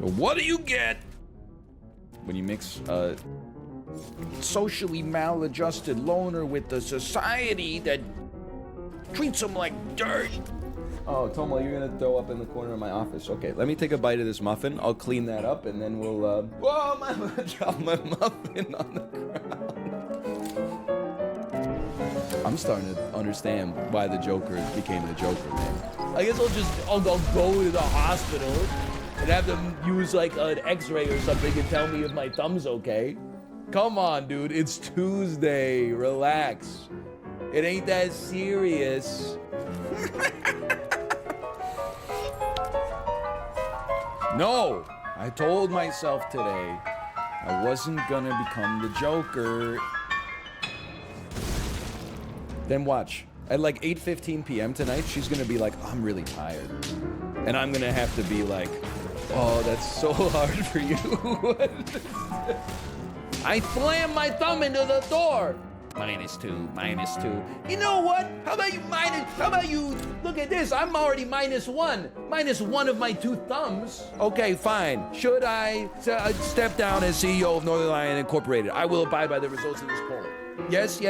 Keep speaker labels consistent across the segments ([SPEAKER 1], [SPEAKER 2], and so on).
[SPEAKER 1] What do you get when you mix a socially maladjusted loner with a society that treats them like dirt? Oh, Tomo, you're gonna throw up in the corner of my office. Okay, let me take a bite of this muffin. I'll clean that up, and then we'll, Whoa, I dropped my muffin on the ground. I'm starting to understand why the Joker became the Joker, man. I guess I'll go to the hospital and have them use, like, an x-ray or something and tell me if my thumb's okay. Come on, dude, it's Tuesday. Relax. It ain't that serious. No, I told myself today I wasn't gonna become the Joker. Then watch, at like 8:15 p.m. tonight, she's gonna be like, I'm really tired. And I'm gonna have to be like, oh, that's so hard for you. I slammed my thumb into the door. -2, -2. You know what? How about you look at this? I'm already -1. -1 of my 2 thumbs. Okay, fine. Should I step down as CEO of Northern Incorporated? I will abide by the results of this poll. Yes.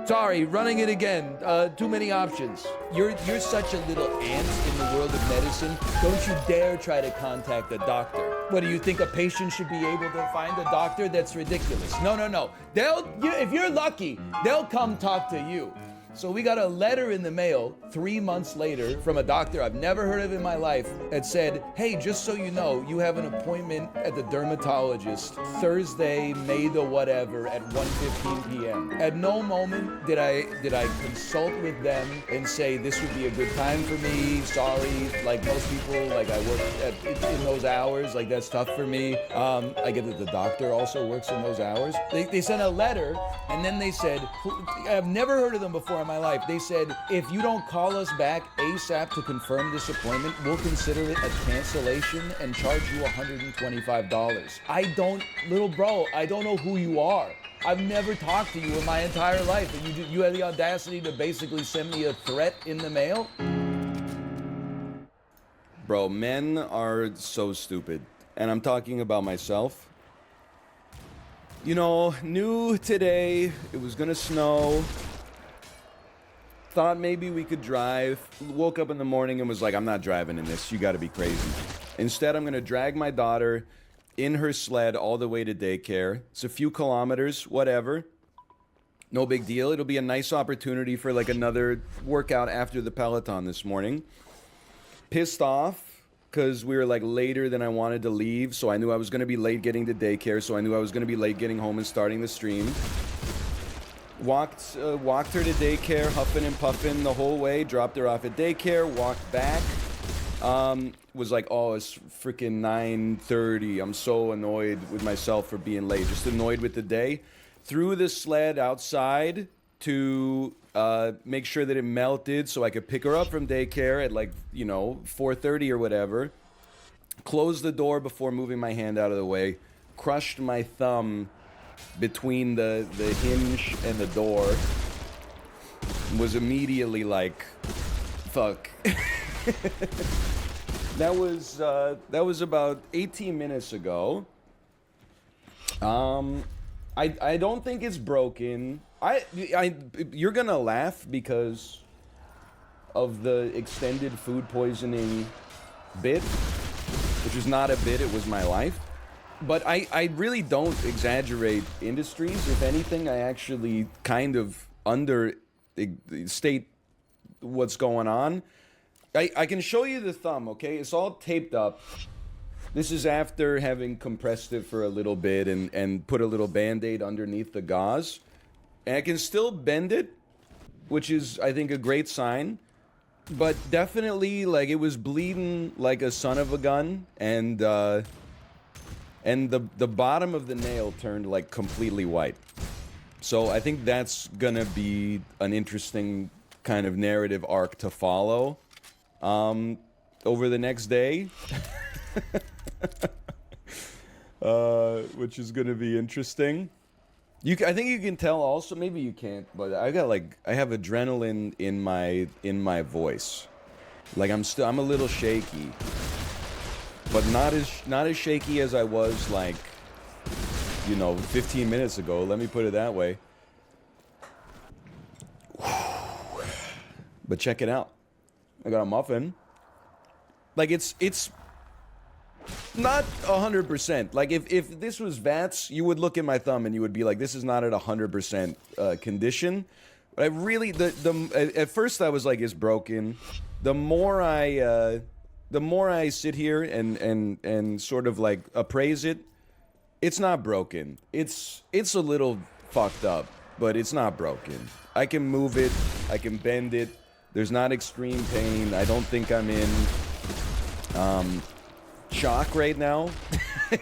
[SPEAKER 1] Sorry, running it again. Too many options. You're such a little ant in the world of medicine. Don't you dare try to contact a doctor. What, do you think a patient should be able to find a doctor? That's ridiculous. No. If you're lucky, they'll come talk to you. So we got a letter in the mail 3 months later from a doctor I've never heard of in my life that said, hey, just so you know, you have an appointment at the dermatologist Thursday, May the whatever at 1:15 p.m. At no moment did I consult with them and say this would be a good time for me. Sorry, like most people, like I work in those hours, like that's tough for me. I get that the doctor also works in those hours. They sent a letter and then they said, I've never heard of them before in my life. They said, if you don't call us back ASAP to confirm this appointment, we'll consider it a cancellation and charge you $125. Little bro, I don't know who you are. I've never talked to you in my entire life, and you had the audacity to basically send me a threat in the mail? Bro, men are so stupid. And I'm talking about myself. You know, knew today it was gonna snow. Thought maybe we could drive. Woke up in the morning and was like, I'm not driving in this. You gotta be crazy. Instead, I'm gonna drag my daughter in her sled all the way to daycare. It's a few kilometers, whatever. No big deal. It'll be a nice opportunity for like another workout after the Peloton this morning. Pissed off because we were like later than I wanted to leave. So I knew I was gonna be late getting to daycare. So I knew I was gonna be late getting home and starting the stream. Walked her to daycare, huffing and puffing the whole way. Dropped her off at daycare. Walked back. Was like, oh, it's freaking 9:30. I'm so annoyed with myself for being late. Just annoyed with the day. Threw the sled outside to make sure that it melted so I could pick her up from daycare at like, 4:30 or whatever. Closed the door before moving my hand out of the way. Crushed my thumb between the hinge and the door. Was immediately like, fuck. That was about 18 minutes ago. I don't think it's broken. You're gonna laugh because of the extended food poisoning bit, which was not a bit, it was my life. But I really don't exaggerate industries. If anything, I actually kind of understate what's going on. I can show you the thumb, okay? It's all taped up. This is after having compressed it for a little bit and put a little Band-Aid underneath the gauze. And I can still bend it, which is, I think, a great sign. But definitely, like, it was bleeding like a son of a gun. And the bottom of the nail turned, like, completely white. So I think that's gonna be an interesting kind of narrative arc to follow over the next day. Which is gonna be interesting. I think you can tell also, maybe you can't, but I have adrenaline in my voice. Like I'm a little shaky.
[SPEAKER 2] but not as shaky as I was, like, you know, 15 minutes ago. Let me put it that way. But check it out. I got a muffin. Like, it's not 100%. Like, if this was VATS, you would look at my thumb and you would be like, this is not at 100% condition. But I really, at first I was like, it's broken. The more I sit here and sort of like appraise it, it's not broken. It's a little fucked up, but it's not broken. I can move it. I can bend it. There's not extreme pain. I don't think I'm in shock right now. I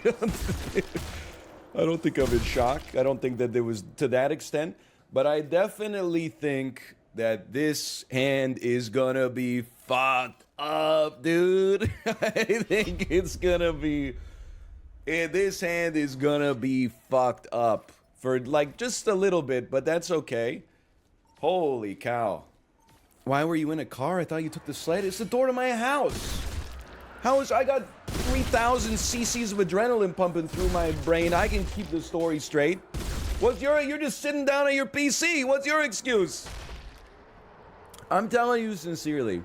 [SPEAKER 2] don't think I'm in shock. I don't think that there was to that extent. But I definitely think that this hand is gonna be fucked up, dude. I think it's gonna be... this hand is gonna be fucked up for, like, just a little bit, but that's okay. Holy cow. Why were you in a car? I thought you took the sled. It's the door to my house. I got 3,000 cc's of adrenaline pumping through my brain. I can keep the story straight. You're just sitting down at your PC. What's your excuse? I'm telling you sincerely.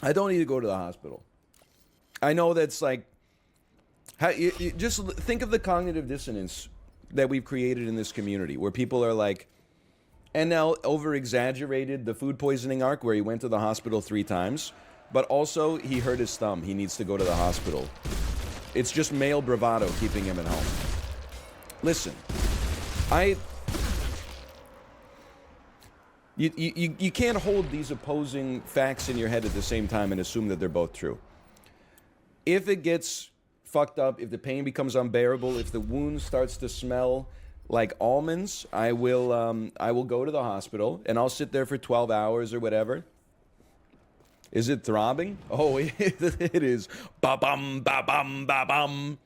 [SPEAKER 2] I don't need to go to the hospital. I know that's like... just think of the cognitive dissonance that we've created in this community, where people are like... And now over-exaggerated the food poisoning arc where he went to the hospital 3 times. But also, he hurt his thumb. He needs to go to the hospital. It's just male bravado keeping him at home. Listen, You can't hold these opposing facts in your head at the same time and assume that they're both true. If it gets fucked up, if the pain becomes unbearable, if the wound starts to smell like almonds, I will go to the hospital and I'll sit there for 12 hours or whatever. Is it throbbing? Oh, it is. Ba-bum, ba-bum, ba-bum.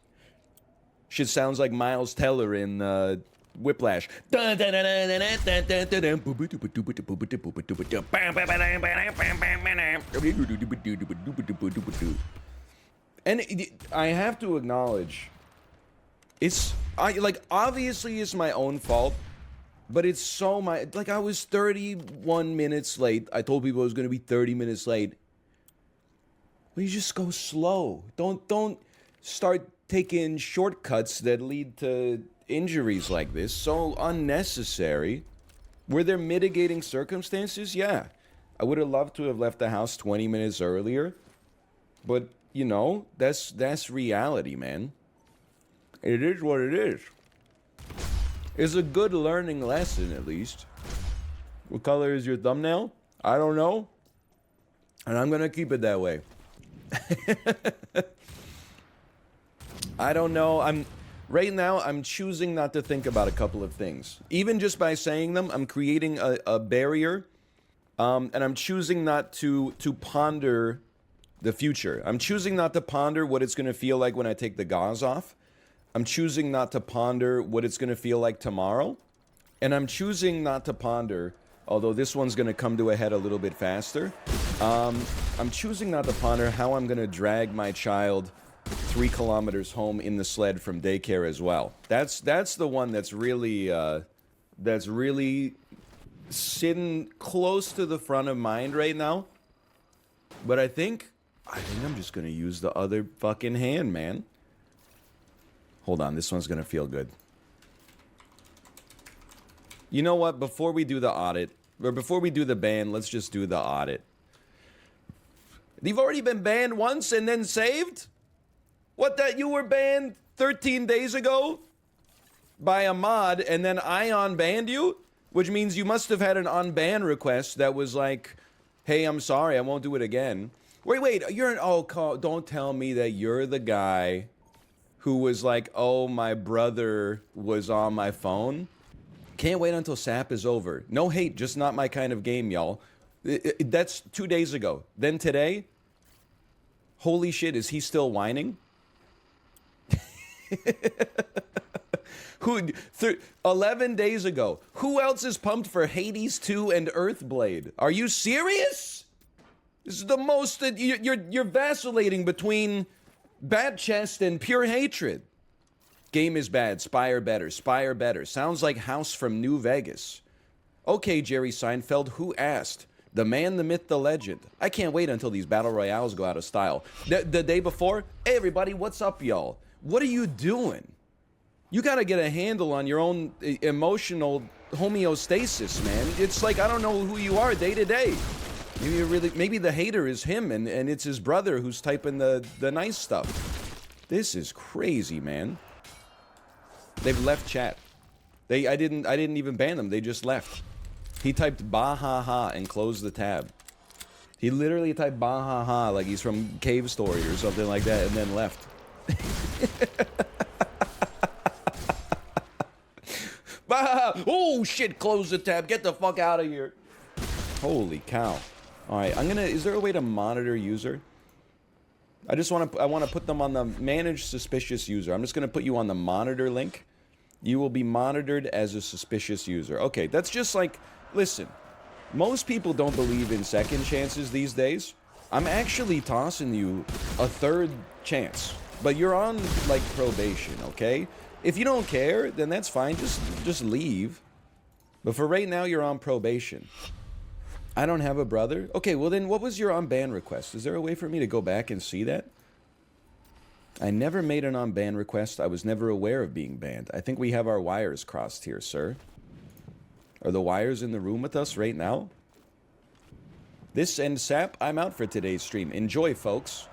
[SPEAKER 2] Shit sounds like Miles Teller in Whiplash. And I have to acknowledge, obviously it's my own fault, but it's so like, I was 31 minutes late. I told people I was going to be 30 minutes late. Well, you just go slow. Don't start taking shortcuts that lead to injuries like this. So unnecessary. Were there mitigating circumstances? Yeah. I would have loved to have left the house 20 minutes earlier. But, you know, that's reality, man. It is what it is. It's a good learning lesson, at least. What color is your thumbnail? I don't know. And I'm gonna keep it that way. I don't know. Right now, I'm choosing not to think about a couple of things. Even just by saying them, I'm creating a barrier. And I'm choosing not to ponder the future. I'm choosing not to ponder what it's gonna feel like when I take the gauze off. I'm choosing not to ponder what it's going to feel like tomorrow. And I'm choosing not to ponder, although this one's going to come to a head a little bit faster. I'm choosing not to ponder how I'm going to drag my child 3 kilometers home in the sled from daycare as well. That's the one that's really sitting close to the front of mind right now. But I think I'm just going to use the other fucking hand, man. Hold on, this one's gonna feel good. You know what? Before we do the audit, or before we do the ban, let's just do the audit. You've already been banned once and then saved? What, that you were banned 13 days ago by a mod and then I unbanned you? Which means you must have had an unban request that was like, hey, I'm sorry, I won't do it again. Wait, don't tell me that you're the guy who was like, oh, my brother was on my phone. Can't wait until SAP is over. No hate, just not my kind of game, y'all. That's 2 days ago. Then today, holy shit, is he still whining? 11 days ago. Who else is pumped for Hades 2 and Earthblade? Are you serious? This is the most that you're vacillating between bad chest and pure hatred. Game is bad. Spire better. Spire better. Sounds like House from New Vegas. Okay, Jerry Seinfeld, who asked? The man, the myth, the legend. I can't wait until these battle royales go out of style. The day before, hey everybody, what's up, y'all? What are you doing? You gotta get a handle on your own emotional homeostasis, man. It's like, I don't know who you are day to day. Maybe the hater is him and it's his brother who's typing the nice stuff. This is crazy, man. They've left chat. I didn't even ban them. They just left. He typed bah ha ha and closed the tab. He literally typed bah ha ha like he's from Cave Story or something like that and then left. Bah! Oh shit, close the tab. Get the fuck out of here. Holy cow. Alright, is there a way to monitor user? I want to put them on the manage suspicious user. I'm just gonna put you on the monitor link. You will be monitored as a suspicious user. Okay, that's just like, listen, most people don't believe in second chances these days. I'm actually tossing you a third chance, but you're on like probation, okay? If you don't care, then that's fine, just leave. But for right now, you're on probation. I don't have a brother? Okay, well then what was your unban request? Is there a way for me to go back and see that? I never made an unban request. I was never aware of being banned. I think we have our wires crossed here, sir. Are the wires in the room with us right now? This ends Sap. I'm out for today's stream. Enjoy, folks.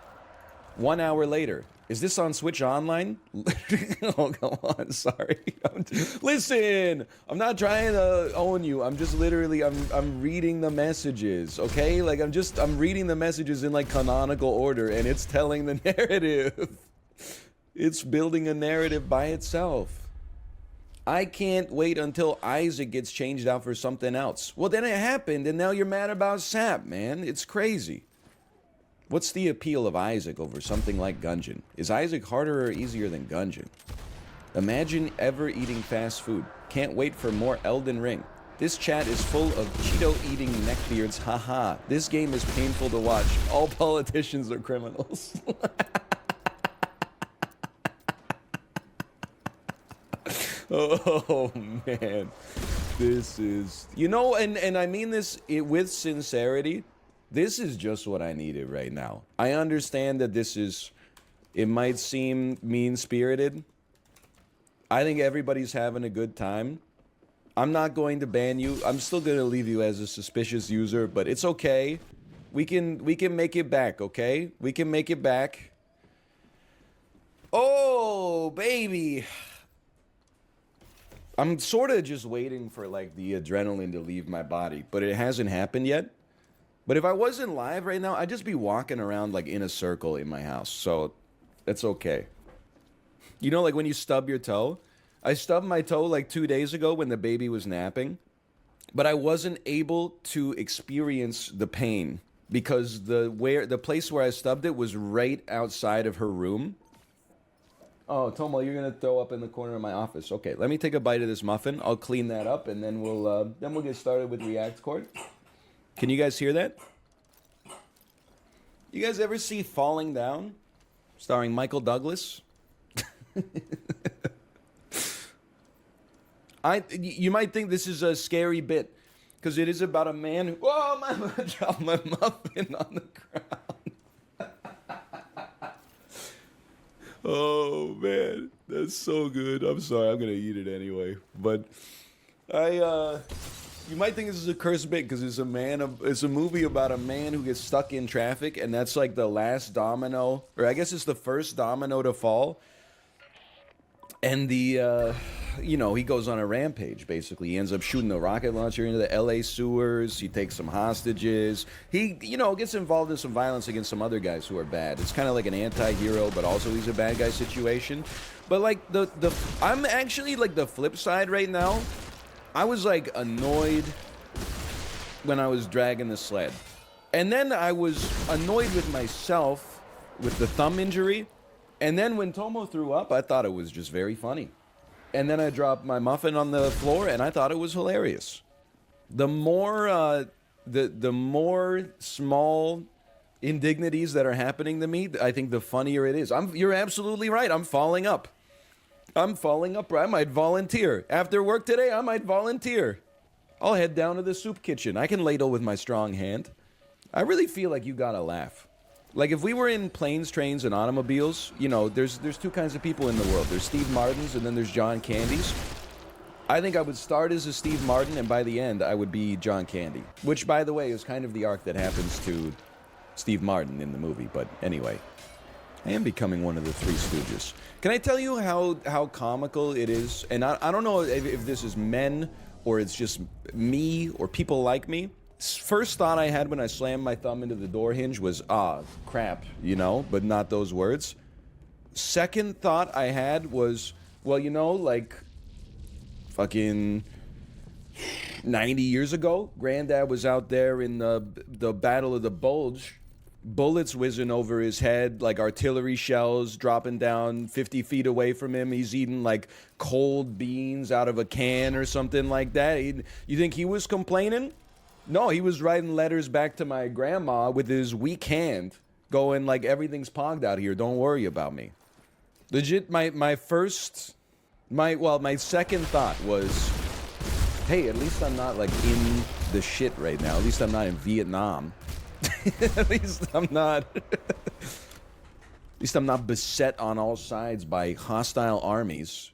[SPEAKER 2] 1 hour later. Is this on Switch Online? Oh, come on. Sorry. Listen, I'm not trying to own you. I'm just literally, I'm reading the messages, okay? Like, I'm reading the messages in, like, canonical order, and it's telling the narrative. It's building a narrative by itself. I can't wait until Isaac gets changed out for something else. Well, then it happened, and now you're mad about Sap, man. It's crazy. What's the appeal of Isaac over something like Gungeon? Is Isaac harder or easier than Gungeon? Imagine ever eating fast food. Can't wait for more Elden Ring. This chat is full of Cheeto-eating neckbeards. Haha. This game is painful to watch. All politicians are criminals. Oh, man. This is... You know, and I mean this with sincerity. This is just what I needed right now. I understand that this is... It might seem mean-spirited. I think everybody's having a good time. I'm not going to ban you. I'm still going to leave you as a suspicious user, but it's okay. We can make it back, okay? We can make it back. Oh, baby. I'm sort of just waiting for, like, the adrenaline to leave my body, but it hasn't happened yet. But if I wasn't live right now, I'd just be walking around, like, in a circle in my house, so it's okay. You know, like when you stub your toe? I stubbed my toe, like, 2 days ago when the baby was napping, but I wasn't able to experience the pain because the place where I stubbed it was right outside of her room. Oh, Tomo, you're gonna throw up in the corner of my office. Okay, let me take a bite of this muffin. I'll clean that up, and then we'll get started with React Court. Can you guys hear that? You guys ever see Falling Down, starring Michael Douglas? You might think this is a scary bit, because it is about a man who... Oh, I dropped my muffin on the ground. Oh, man. That's so good. I'm sorry. I'm going to eat it anyway. But you might think this is a cursed bit because it's a movie about a man who gets stuck in traffic, and that's like the last domino, or I guess it's the first domino to fall. And you know, he goes on a rampage, basically. He ends up shooting a rocket launcher into the LA sewers. He takes some hostages. He, you know, gets involved in some violence against some other guys who are bad. It's kind of like an anti-hero, but also he's a bad guy situation. But, like, I'm actually, like, the flip side right now. I was, like, annoyed when I was dragging the sled. And then I was annoyed with myself with the thumb injury. And then when Tomo threw up, I thought it was just very funny. And then I dropped my muffin on the floor, and I thought it was hilarious. The more, the more small indignities that are happening to me, I think the funnier it is. You're absolutely right. I'm falling up. I'm falling up. I might volunteer. After work today, I might volunteer. I'll head down to the soup kitchen. I can ladle with my strong hand. I really feel like you gotta laugh. Like, if we were in planes, trains, and automobiles, you know, there's two kinds of people in the world. There's Steve Martins, and then there's John Candys. I think I would start as a Steve Martin, and by the end, I would be John Candy. Which, by the way, is kind of the arc that happens to Steve Martin in the movie. But anyway, I am becoming one of the Three Stooges. Can I tell you how comical it is? And I don't know if this is men, or it's just me, or people like me. First thought I had when I slammed my thumb into the door hinge was, crap, you know, but not those words. Second thought I had was, well, you know, like, fucking 90 years ago, Granddad was out there in the Battle of the Bulge, bullets whizzing over his head, like artillery shells dropping down 50 feet away from him. He's eating, like, cold beans out of a can or something like that. You think he was complaining? No, he was writing letters back to my grandma with his weak hand, going like, everything's pogged out here, don't worry about me. Legit, my second thought was, hey, at least I'm not, like, in the shit right now. At least I'm not in Vietnam. At least I'm not beset on all sides by hostile armies.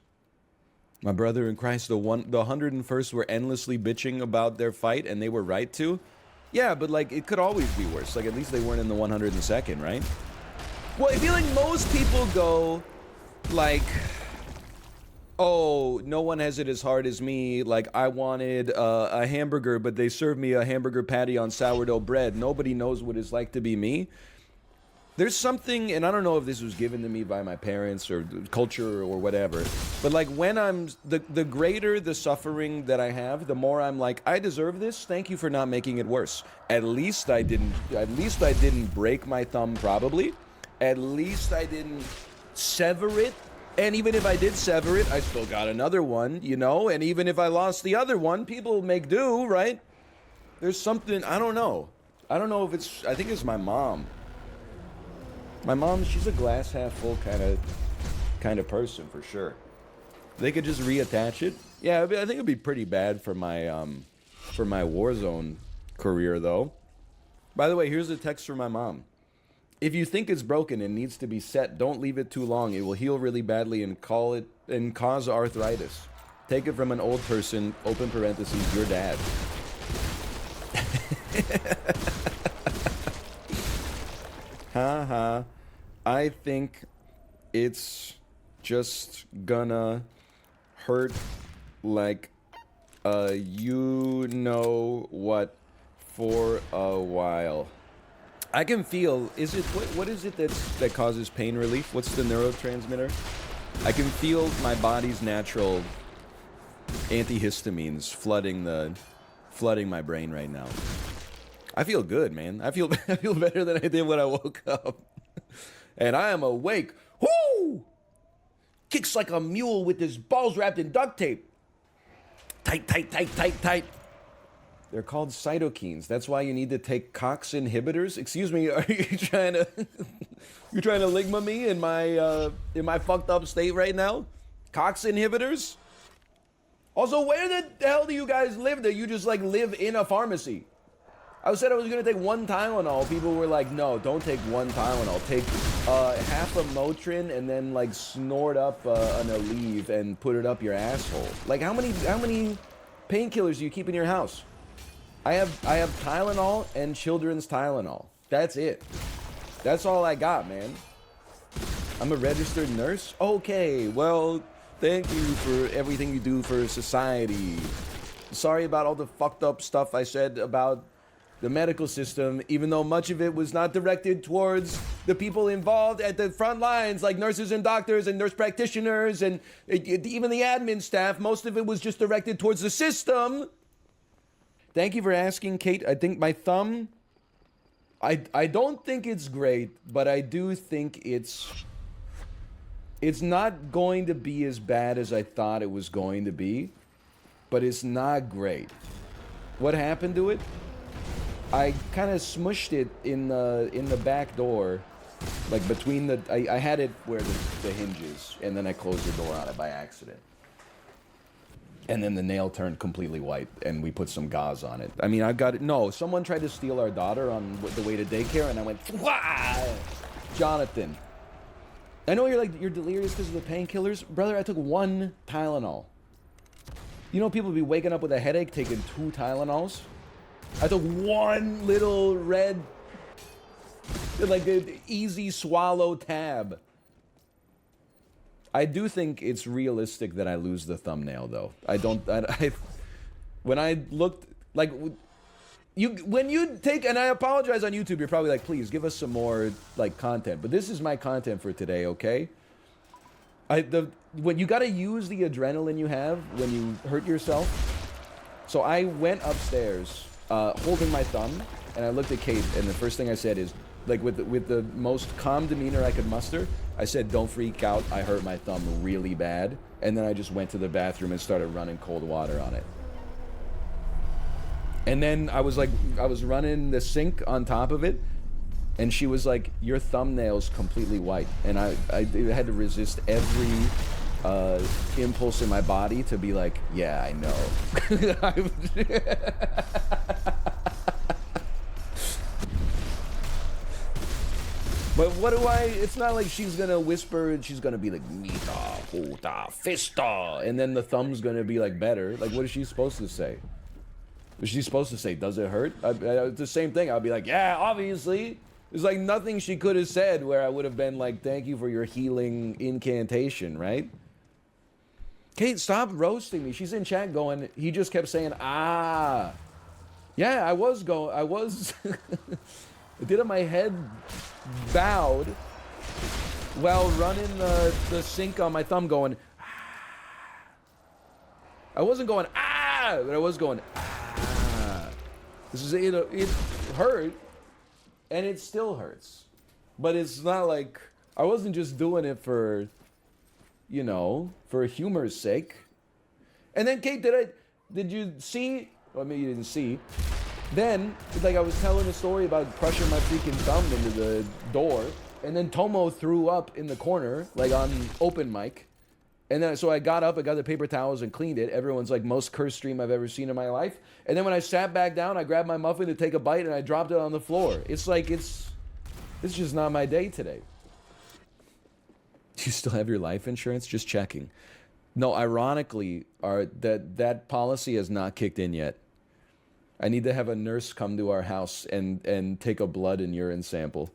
[SPEAKER 2] My brother in Christ, the 101st were endlessly bitching about their fight, and they were right to. Yeah, but, like, it could always be worse. Like, at least they weren't in the 102nd, right? Well, I feel like most people go, like, oh, no one has it as hard as me. Like, I wanted a hamburger, but they served me a hamburger patty on sourdough bread. Nobody knows what it's like to be me. There's something, and I don't know if this was given to me by my parents or culture or whatever, but, like, when the greater the suffering that I have, the more I'm like, I deserve this. Thank you for not making it worse. At least I didn't break my thumb, probably. At least I didn't sever it. And even if I did sever it, I still got another one, you know? And even if I lost the other one, people make do, right? There's something, I don't know. I don't know if it's, I think it's my mom. My mom, she's a glass half full kind of person, for sure. They could just reattach it. Yeah, I think it'd be pretty bad for my Warzone career, though. By the way, here's a text from my mom. If you think it's broken and needs to be set, don't leave it too long. It will heal really badly and cause arthritis. Take it from an old person, open parentheses, your dad. Haha. I think it's just gonna hurt like you know what for a while. I can feel, what is it that causes pain relief? What's the neurotransmitter? I can feel my body's natural antihistamines flooding my brain right now. I feel good, man. I feel better than I did when I woke up. And I am awake. Whoo! Kicks like a mule with his balls wrapped in duct tape. Tight, tight, tight, tight, tight. They're called cytokines. That's why you need to take COX inhibitors. Excuse me, are you trying to ligma me in my fucked up state right now? COX inhibitors? Also, where the hell do you guys live? Do you just, like, live in a pharmacy? I said I was gonna take one Tylenol. People were like, no, don't take one Tylenol. Take half a Motrin and then, like, snort up an Aleve and put it up your asshole. Like, how many painkillers do you keep in your house? I have Tylenol and children's Tylenol. That's it. That's all I got, man. I'm a registered nurse? Okay, well, thank you for everything you do for society. Sorry about all the fucked up stuff I said about the medical system, even though much of it was not directed towards the people involved at the front lines, like nurses and doctors and nurse practitioners and even the admin staff. Most of it was just directed towards the system. Thank you for asking, Kate. I think my thumb, I don't think it's great, but I do think it's not going to be as bad as I thought it was going to be, but it's not great. What happened to it? I kind of smushed it in the back door, like between the. I had it where the hinge is, and then I closed the door on it by accident. And then the nail turned completely white, and we put some gauze on it. I mean, I got it. No, someone tried to steal our daughter on the way to daycare, and I went, wah! Jonathan. I know you're delirious because of the painkillers. Brother, I took 1 Tylenol. You know people be waking up with a headache taking 2 Tylenols? I took 1 little red, like an easy swallow tab. I do think it's realistic that I lose the thumbnail, though. When I looked, like, when you take, and I apologize on YouTube, you're probably like, please, give us some more, like, content. But this is my content for today, okay? When you gotta use the adrenaline you have when you hurt yourself. So I went upstairs, holding my thumb, and I looked at Kate, and the first thing I said is, like, with the most calm demeanor I could muster, I said, don't freak out, I hurt my thumb really bad. And then I just went to the bathroom and started running cold water on it. And then I was running the sink on top of it, and she was like, your thumbnail's completely white. And I had to resist every impulse in my body to be like, yeah, I know. But what do it's not like she's gonna whisper and she's gonna be like, Mita, puta, fista, and then the thumb's gonna be like better. Like, what is she supposed to say? Is she supposed to say, does it hurt? It's the same thing. I'll be like, yeah, obviously. There's like nothing she could have said where I would have been like, thank you for your healing incantation, right? Kate, stop roasting me. She's in chat going, he just kept saying, ah. Yeah, I was. I did it, my head bowed while running the sink on my thumb going, ah. I wasn't going, ah, but I was going, ah. It hurt, and it still hurts. But it's not like, I wasn't just doing it for, you know, for humor's sake. And then, Kate, did you see, well, maybe you didn't see, then, like, I was telling a story about crushing my freaking thumb into the door, and then Tomo threw up in the corner, like on open mic. And then, so I got up, I got the paper towels and cleaned it. Everyone's like, most cursed stream I've ever seen in my life. And then when I sat back down, I grabbed my muffin to take a bite, and I dropped it on the floor. It's like, it's just not my day today. Do you still have your life insurance? Just checking. No, ironically, that policy has not kicked in yet. I need to have a nurse come to our house and take a blood and urine sample.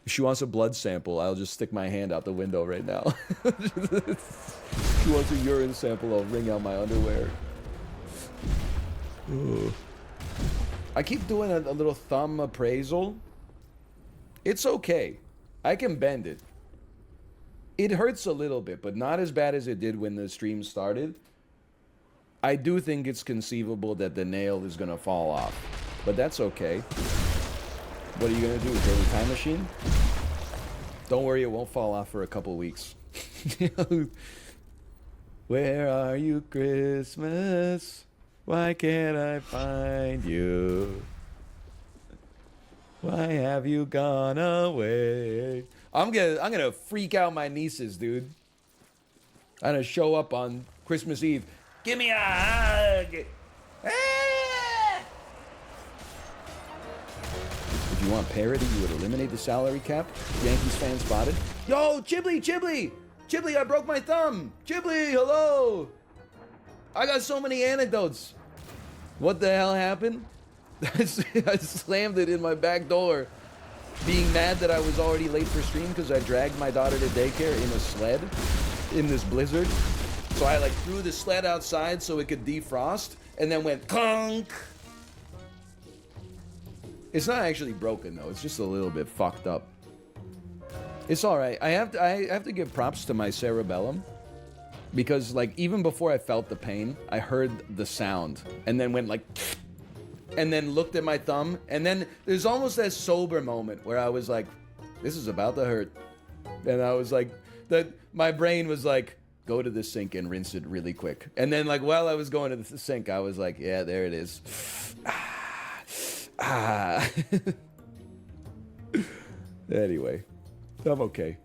[SPEAKER 2] If she wants a blood sample, I'll just stick my hand out the window right now. If she wants a urine sample, I'll wring out my underwear. Ugh. I keep doing a little thumb appraisal. It's okay. I can bend it. It hurts a little bit, but not as bad as it did when the stream started. I do think it's conceivable that the nail is gonna fall off, but that's okay. What are you gonna do, throw the time machine? Don't worry, it won't fall off for a couple weeks. Where are you, Christmas? Why can't I find you? Why have you gone away? I'm gonna freak out my nieces, dude. I'm gonna show up on Christmas Eve. Give me a hug! Ah! If you want parity, you would eliminate the salary cap. Yankees fan spotted. Yo, Chibli! Chibli, I broke my thumb! Chibli, hello! I got so many anecdotes. What the hell happened? I slammed it in my back door, being mad that I was already late for stream because I dragged my daughter to daycare in a sled in this blizzard. So I like threw the sled outside so it could defrost, and then went clunk. It's not actually broken though; it's just a little bit fucked up. It's all right. I have to give props to my cerebellum, because like even before I felt the pain, I heard the sound, and then went like, and then looked at my thumb, and then there's almost that sober moment where I was like, "This is about to hurt," and I was like, my brain was like, go to the sink and rinse it really quick. And then like while I was going to the sink, I was like, yeah, there it is. Ah. Anyway, I'm okay.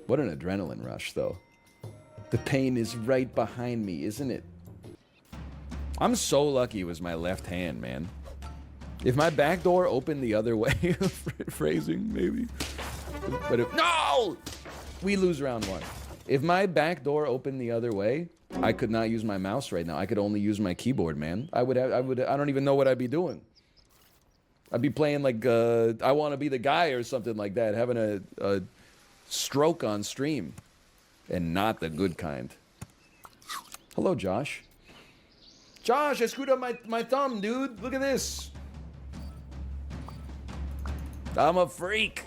[SPEAKER 2] What an adrenaline rush, though. The pain is right behind me, isn't it? I'm so lucky it was my left hand, man. If my back door opened the other way, phrasing, maybe. But if, no! We lose round one. If my back door opened the other way, I could not use my mouse right now. I could only use my keyboard, man. I don't even know what I'd be doing. I'd be playing like, I Want to Be the Guy or something like that, having a stroke on stream. And not the good kind. Hello, Josh. Josh, I screwed up my thumb, dude. Look at this. I'm a freak.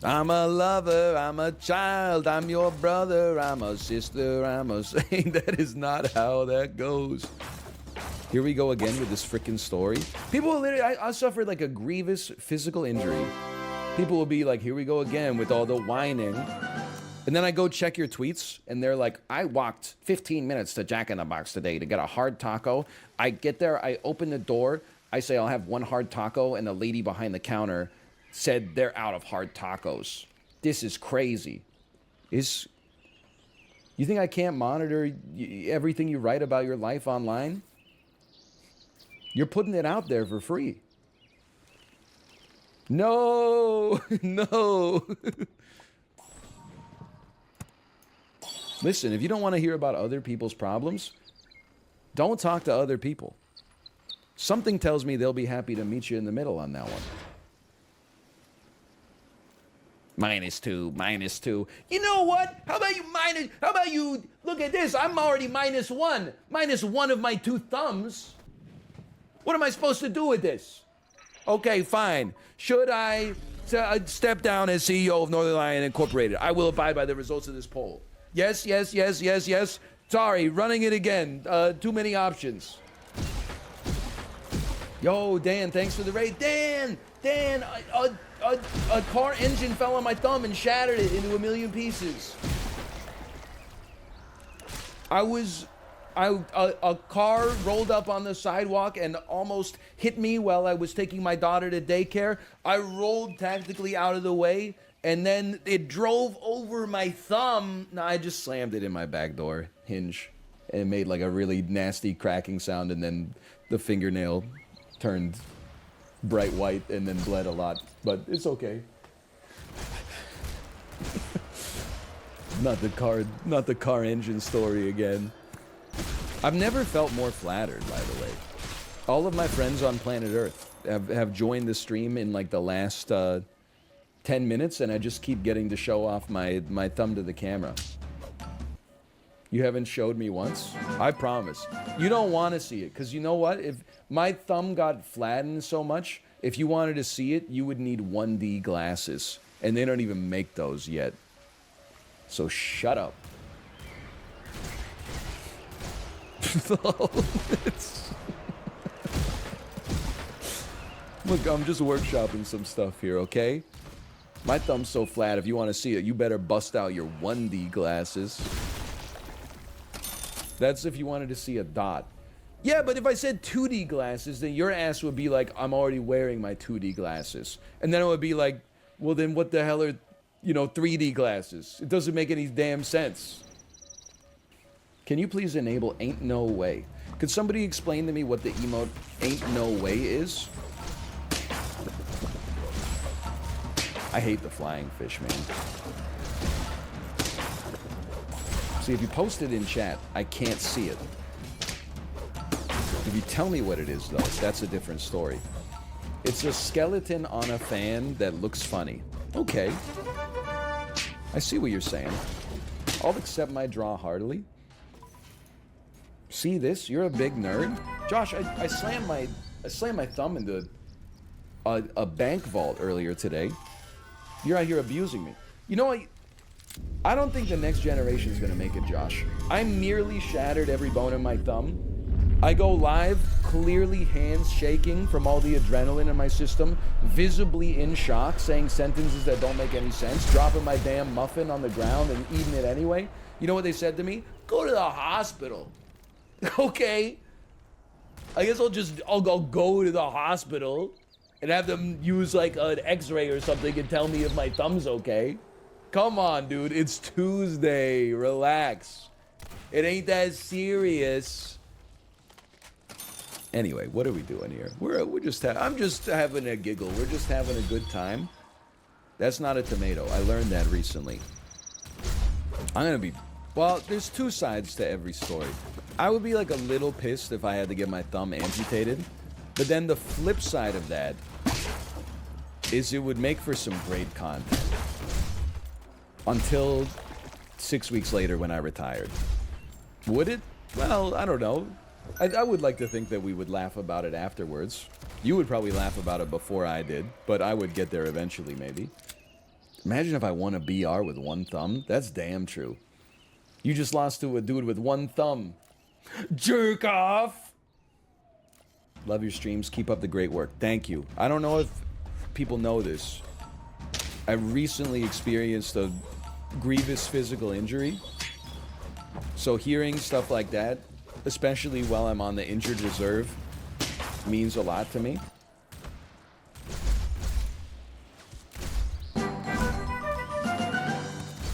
[SPEAKER 2] I'm a lover, I'm a child, I'm your brother, I'm a sister, I'm a saint. That is not how that goes. Here we go again with this freaking story. People will literally, I suffered like a grievous physical injury. People will be like, here we go again with all the whining. And then I go check your tweets, and they're like, I walked 15 minutes to Jack in the Box today to get a hard taco. I get there, I open the door, I say I'll have one hard taco, and the lady behind the counter said they're out of hard tacos. This is crazy. You think I can't monitor everything you write about your life online? You're putting it out there for free. No, no. Listen, if you don't want to hear about other people's problems, don't talk to other people. Something tells me they'll be happy to meet you in the middle on that one. -2, -2. You know what? How about you look at this? I'm already -1. -1 of my 2 thumbs. What am I supposed to do with this? Okay, fine. Should I step down as CEO of Northern Incorporated? I will abide by the results of this poll. Yes, yes, yes, yes, yes. Sorry, running it again. Too many options. Yo, Dan, thanks for the raid. Dan, a car engine fell on my thumb and shattered it into a million pieces. A car rolled up on the sidewalk and almost hit me while I was taking my daughter to daycare. I rolled tactically out of the way, and then it drove over my thumb. No, I just slammed it in my back door hinge, and it made like a really nasty cracking sound, and then the fingernail turned bright white and then bled a lot, but it's okay. Not the car engine story again. I've never felt more flattered, by the way. All of my friends on planet Earth have joined the stream in like the last 10 minutes, and I just keep getting to show off my thumb to the camera. You haven't showed me once? I promise. You don't want to see it, because you know what? If my thumb got flattened so much, if you wanted to see it, you would need 1D glasses. And they don't even make those yet. So shut up. Look, I'm just workshopping some stuff here, okay? My thumb's so flat, if you want to see it, you better bust out your 1D glasses. That's if you wanted to see a dot. Yeah, but if I said 2D glasses, then your ass would be like, I'm already wearing my 2D glasses. And then it would be like, well, then what the hell are, 3D glasses? It doesn't make any damn sense. Can you please enable Ain't No Way? Could somebody explain to me what the emote Ain't No Way is? I hate the flying fish, man. See, if you post it in chat, I can't see it. If you tell me what it is, though, that's a different story. It's a skeleton on a fan that looks funny. Okay. I see what you're saying. I'll accept my draw heartily. See this? You're a big nerd. Josh, I slammed my thumb into a bank vault earlier today. You're out here abusing me. You know what? I don't think the next generation is going to make it, Josh. I merely shattered every bone in my thumb. I go live, clearly hands shaking from all the adrenaline in my system, visibly in shock, saying sentences that don't make any sense, dropping my damn muffin on the ground and eating it anyway. You know what they said to me? Go to the hospital. Okay.
[SPEAKER 1] I guess I'll go to the hospital and have them use like an x-ray or something and tell me if my thumb's okay. Come on, dude. It's Tuesday. Relax. It ain't that serious. Anyway, what are we doing here? I'm just having a giggle. We're just having a good time. That's not a tomato. I learned that recently. Well, there's two sides to every story. I would be like a little pissed if I had to get my thumb amputated. But then the flip side of that is it would make for some great content. Until 6 weeks later when I retired. Would it? Well, I don't know. I would like to think that we would laugh about it afterwards. You would probably laugh about it before I did, but I would get there eventually, maybe. Imagine if I won a BR with one thumb. That's damn true. You just lost to a dude with one thumb. Jerk off! Love your streams. Keep up the great work. Thank you. I don't know if people know this. I recently experienced a grievous physical injury. So hearing stuff like that, especially while I'm on the injured reserve, means a lot to me.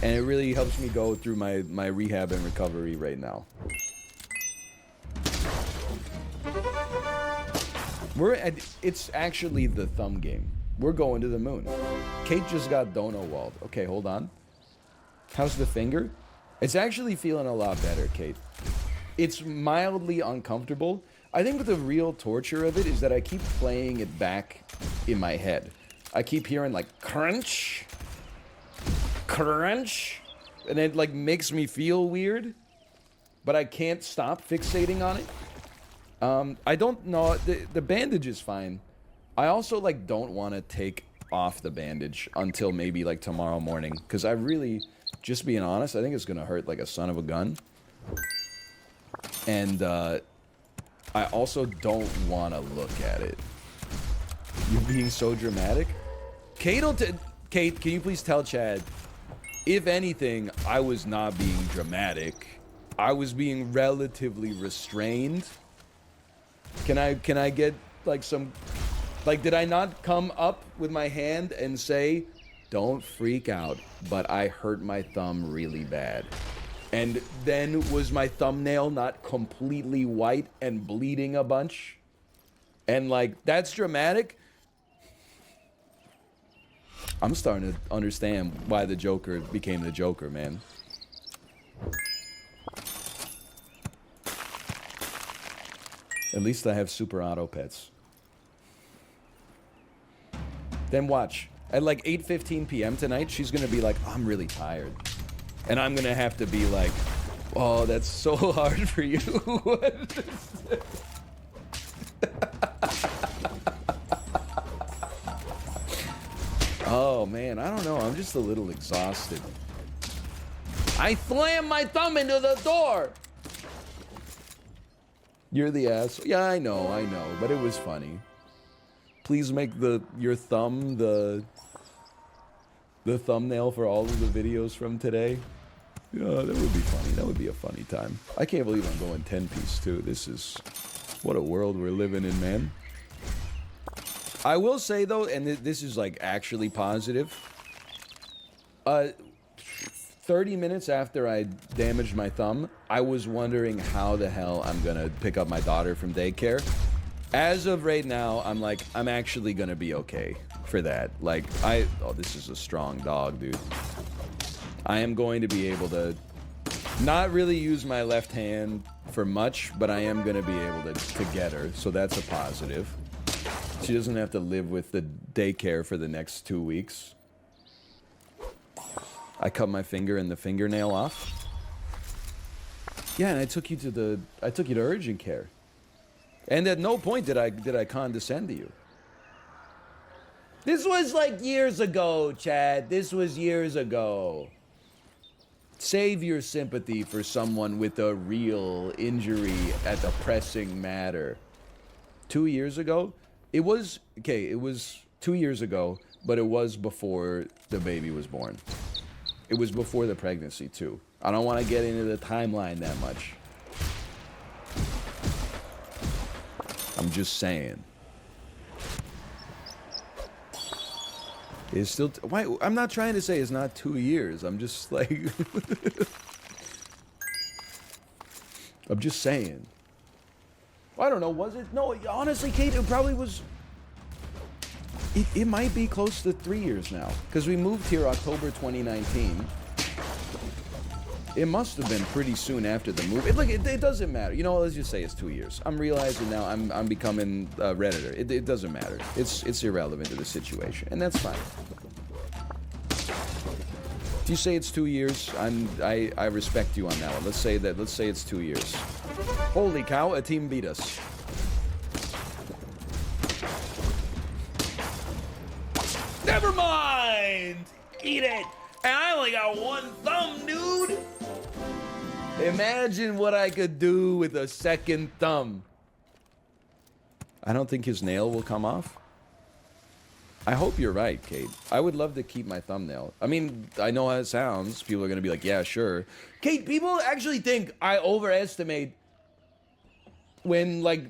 [SPEAKER 1] And it really helps me go through my rehab and recovery right now. It's actually the thumb game. We're going to the moon. Kate just got dono walled. Okay, hold on. How's the finger? It's actually feeling a lot better, Kate. It's mildly uncomfortable. I think the real torture of it is that I keep playing it back in my head. I keep hearing like crunch, crunch, and it like makes me feel weird, but I can't stop fixating on it. I don't know, the bandage is fine. I also like don't want to take off the bandage until maybe like tomorrow morning, because I really, just being honest, I think it's gonna hurt like a son of a gun. And I also don't want to look at it. You're being so dramatic. Kate, can you please tell Chad, if anything, I was not being dramatic. I was being relatively restrained. Can I get like some, like, did I not come up with my hand and say, don't freak out, but I hurt my thumb really bad? And then was my thumbnail not completely white and bleeding a bunch? And like, that's dramatic? I'm starting to understand why the Joker became the Joker, man. At least I have super auto pets. Then watch. At like 8:15 p.m. tonight, she's gonna be like, I'm really tired. And I'm gonna have to be like, oh, that's so hard for you. Oh man, I don't know. I'm just a little exhausted. I slammed my thumb into the door. You're the ass. Yeah, I know, but it was funny. Please make your thumb the thumbnail for all of the videos from today. Yeah, that would be funny. That would be a funny time. I can't believe I'm going 10-piece too. This is, what a world we're living in, man. I will say though, and this is like actually positive. 30 minutes after I damaged my thumb, I was wondering how the hell I'm gonna pick up my daughter from daycare. As of right now, I'm like, I'm actually gonna be okay for that. Like, oh, this is a strong dog, dude. I am going to be able to not really use my left hand for much, but I am gonna be able to get her, so that's a positive. She doesn't have to live with the daycare for the next 2 weeks. I cut my finger and the fingernail off. Yeah, and I took you to urgent care. And at no point did I condescend to you. This was like years ago, Chad. This was years ago. Save your sympathy for someone with a real injury at a pressing matter. 2 years ago? It was 2 years ago, but it was before the baby was born. It was before the pregnancy, too. I don't want to get into the timeline that much.
[SPEAKER 2] I'm just saying. It's still... why? I'm not trying to say it's not 2 years. I'm just like... I'm just saying. I don't know, was it? No, honestly, Kate, it probably was... It might be close to 3 years now. Because we moved here October 2019. It must have been pretty soon after the move. It doesn't matter. You know, let's just say it's 2 years. I'm realizing now I'm becoming a Redditor. It doesn't matter. It's irrelevant to the situation, and that's fine. If you say it's 2 years, I respect you on that one. Let's say it's 2 years. Holy cow, a team beat us.
[SPEAKER 1] Never mind! Eat it! And I only got one thumb, dude!
[SPEAKER 2] Imagine what I could do with a second thumb. I don't think his nail will come off. I hope you're right, Kate. I would love to keep my thumbnail. I mean, I know how it sounds. People are going to be like, yeah, sure.
[SPEAKER 1] Kate, people actually think I overestimate when, like,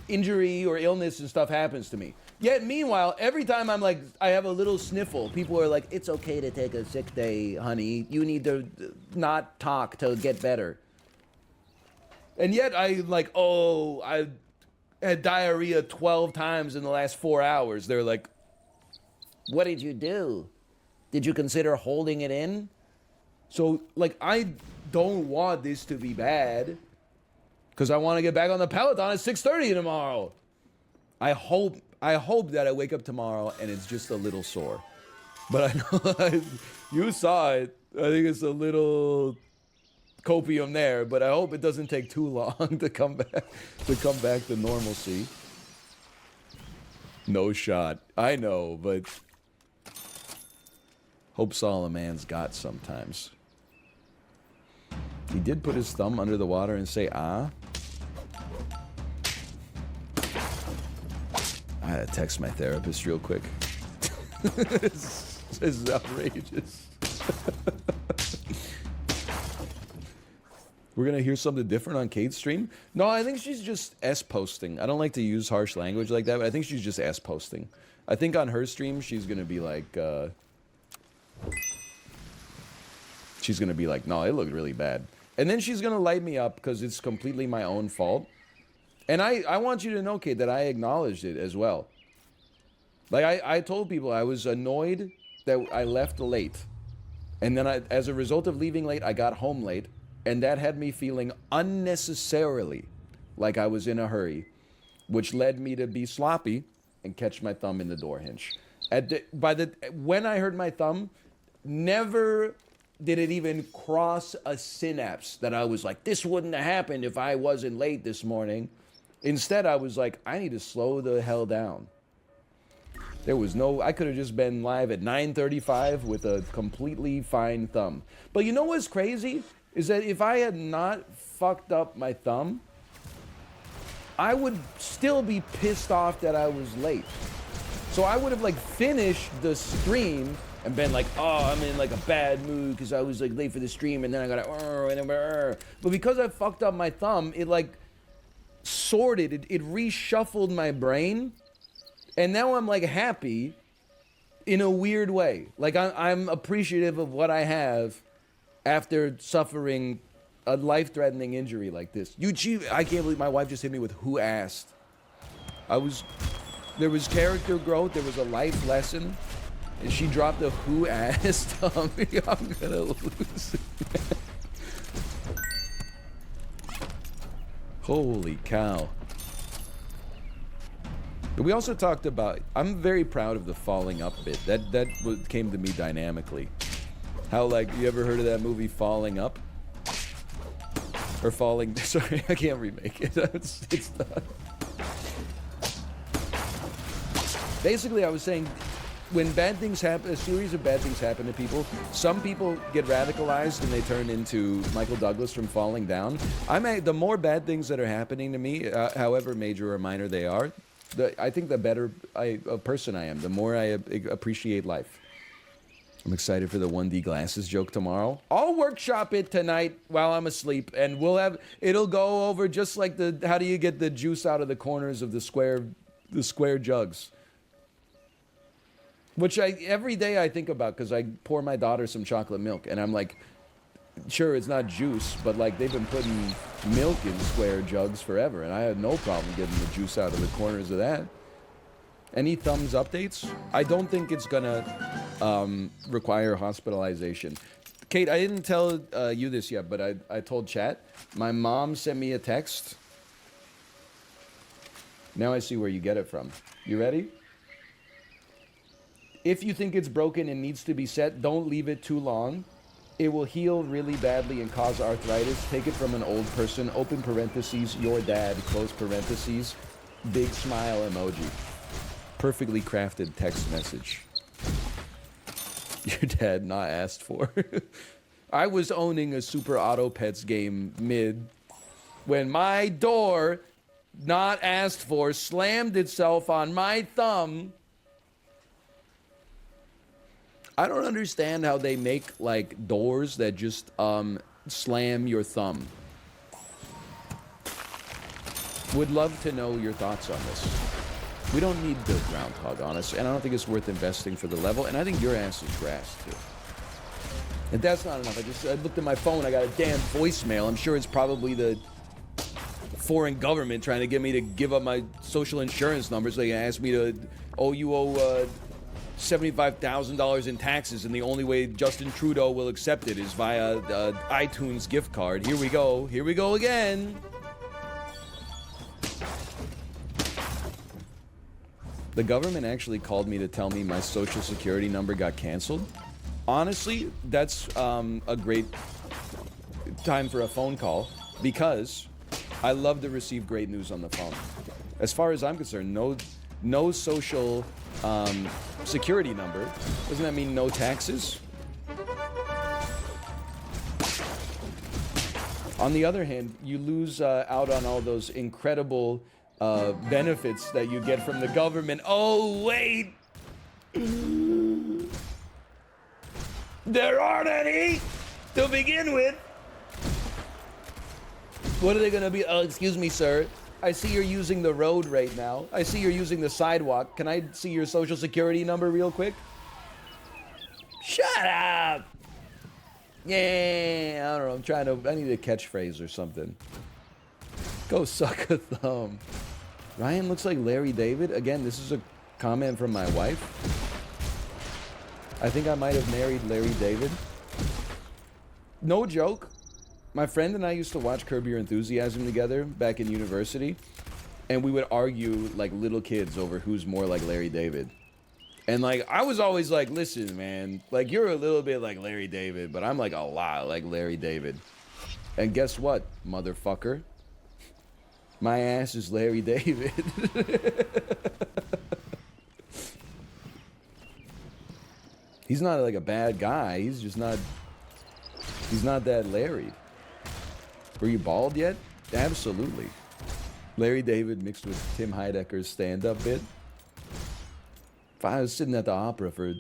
[SPEAKER 1] injury or illness and stuff happens to me. Yet, meanwhile, every time I'm like, I have a little sniffle, people are like, it's okay to take a sick day, honey. You need to not talk to get better. And yet, I like, oh, I had diarrhea 12 times in the last 4 hours. They're like, what did you do? Did you consider holding it in? So, like, I don't want this to be bad. Because I want to get back on the Peloton at 6:30 tomorrow. I hope that I wake up tomorrow and it's just a little sore. But I know you saw it. I think it's a little copium there, but I hope it doesn't take too long to come back to normalcy. No shot. I know, but hope's all a man's got sometimes. He did put his thumb under the water and say, ah. I had to text my therapist real quick. This is outrageous. We're gonna hear something different on Kate's stream? No, I think she's just S-posting. I don't like to use harsh language like that, but I think she's just S-posting. I think on her stream, she's gonna be like, no, it looked really bad. And then she's gonna light me up because it's completely my own fault. And I want you to know, Kate, that I acknowledged it as well. Like, I told people I was annoyed that I left late. And then as a result of leaving late, I got home late. And that had me feeling unnecessarily like I was in a hurry, which led me to be sloppy and catch my thumb in the door hinge. When I heard my thumb, never did it even cross a synapse that I was like, this wouldn't have happened if I wasn't late this morning. Instead, I was like, I need to slow the hell down. There was I could have just been live at 9:35 with a completely fine thumb. But you know what's crazy? Is that if I had not fucked up my thumb, I would still be pissed off that I was late. So I would have like finished the stream and been like, oh, I'm in like a bad mood because I was like late for the stream and then I got but because I fucked up my thumb, it like sorted, it reshuffled my brain, and now I'm like happy in a weird way. Like I'm appreciative of what I have after suffering a life-threatening injury like this. I can't believe my wife just hit me with who asked. There was character growth, there was a life lesson, and she dropped a who asked on me. I'm gonna lose it. Holy cow. But we also talked about, I'm very proud of the falling up bit. That came to me dynamically. How, like, you ever heard of that movie Falling Up? Or Falling... Sorry, I can't remake it. It's done. Basically, I was saying, when bad things happen, a series of bad things happen to people, some people get radicalized and they turn into Michael Douglas from Falling Down. The more bad things that are happening to me, however major or minor they are, I think the better a person I am, the more I appreciate life.
[SPEAKER 2] I'm excited for the 1D glasses joke tomorrow. I'll workshop it tonight while I'm asleep, and it'll go over just like how do you get the juice out of the corners of the square jugs. Which every day I think about, because I pour my daughter some chocolate milk, and I'm like, sure, it's not juice, but like they've been putting milk in square jugs forever, and I had no problem getting the juice out of the corners of that. Any thumbs updates? I don't think it's gonna require hospitalization. Kate, I didn't tell you this yet, but I told chat. My mom sent me a text. Now I see where you get it from. You ready? If you think it's broken and needs to be set, don't leave it too long. It will heal really badly and cause arthritis. Take it from an old person. Open parentheses, your dad, close parentheses, big smile emoji. Perfectly crafted text message. Your dad not asked for. I was owning a Super Auto Pets game mid when my door, not asked for, slammed itself on my thumb. I don't understand how they make like doors that just slam your thumb. Would love to know your thoughts on this. We don't need the groundhog on us, and I don't think it's worth investing for the level, and I think your ass is grass, too. And that's not enough. I looked at my phone, I got a damn voicemail. I'm sure it's probably the foreign government trying to get me to give up my social insurance numbers. They asked me to, you owe $75,000 in taxes, and the only way Justin Trudeau will accept it is via iTunes gift card. Here we go again. The government actually called me to tell me my social security number got canceled. Honestly, that's a great time for a phone call, because I love to receive great news on the phone. As far as I'm concerned, no social security number. Doesn't that mean no taxes? On the other hand, you lose out on all those incredible benefits that you get from the government. Oh, wait! There aren't any to begin with. What are they gonna be? Oh, excuse me, sir. I see you're using the road right now. I see you're using the sidewalk. Can I see your social security number real quick? Shut up! Yeah, I don't know. I need a catchphrase or something. Go suck a thumb. Ryan looks like Larry David. Again, this is a comment from my wife. I think I might have married Larry David. No joke. My friend and I used to watch Curb Your Enthusiasm together back in university, and we would argue like little kids over who's more like Larry David. And like, I was always like, listen, man, like you're a little bit like Larry David, but I'm like a lot like Larry David. And guess what, motherfucker? My ass is Larry David. He's not like a bad guy. He's just not. He's not that Larry. Were you bald yet? Absolutely. Larry David mixed with Tim Heidecker's stand-up bit. If I was sitting at the opera for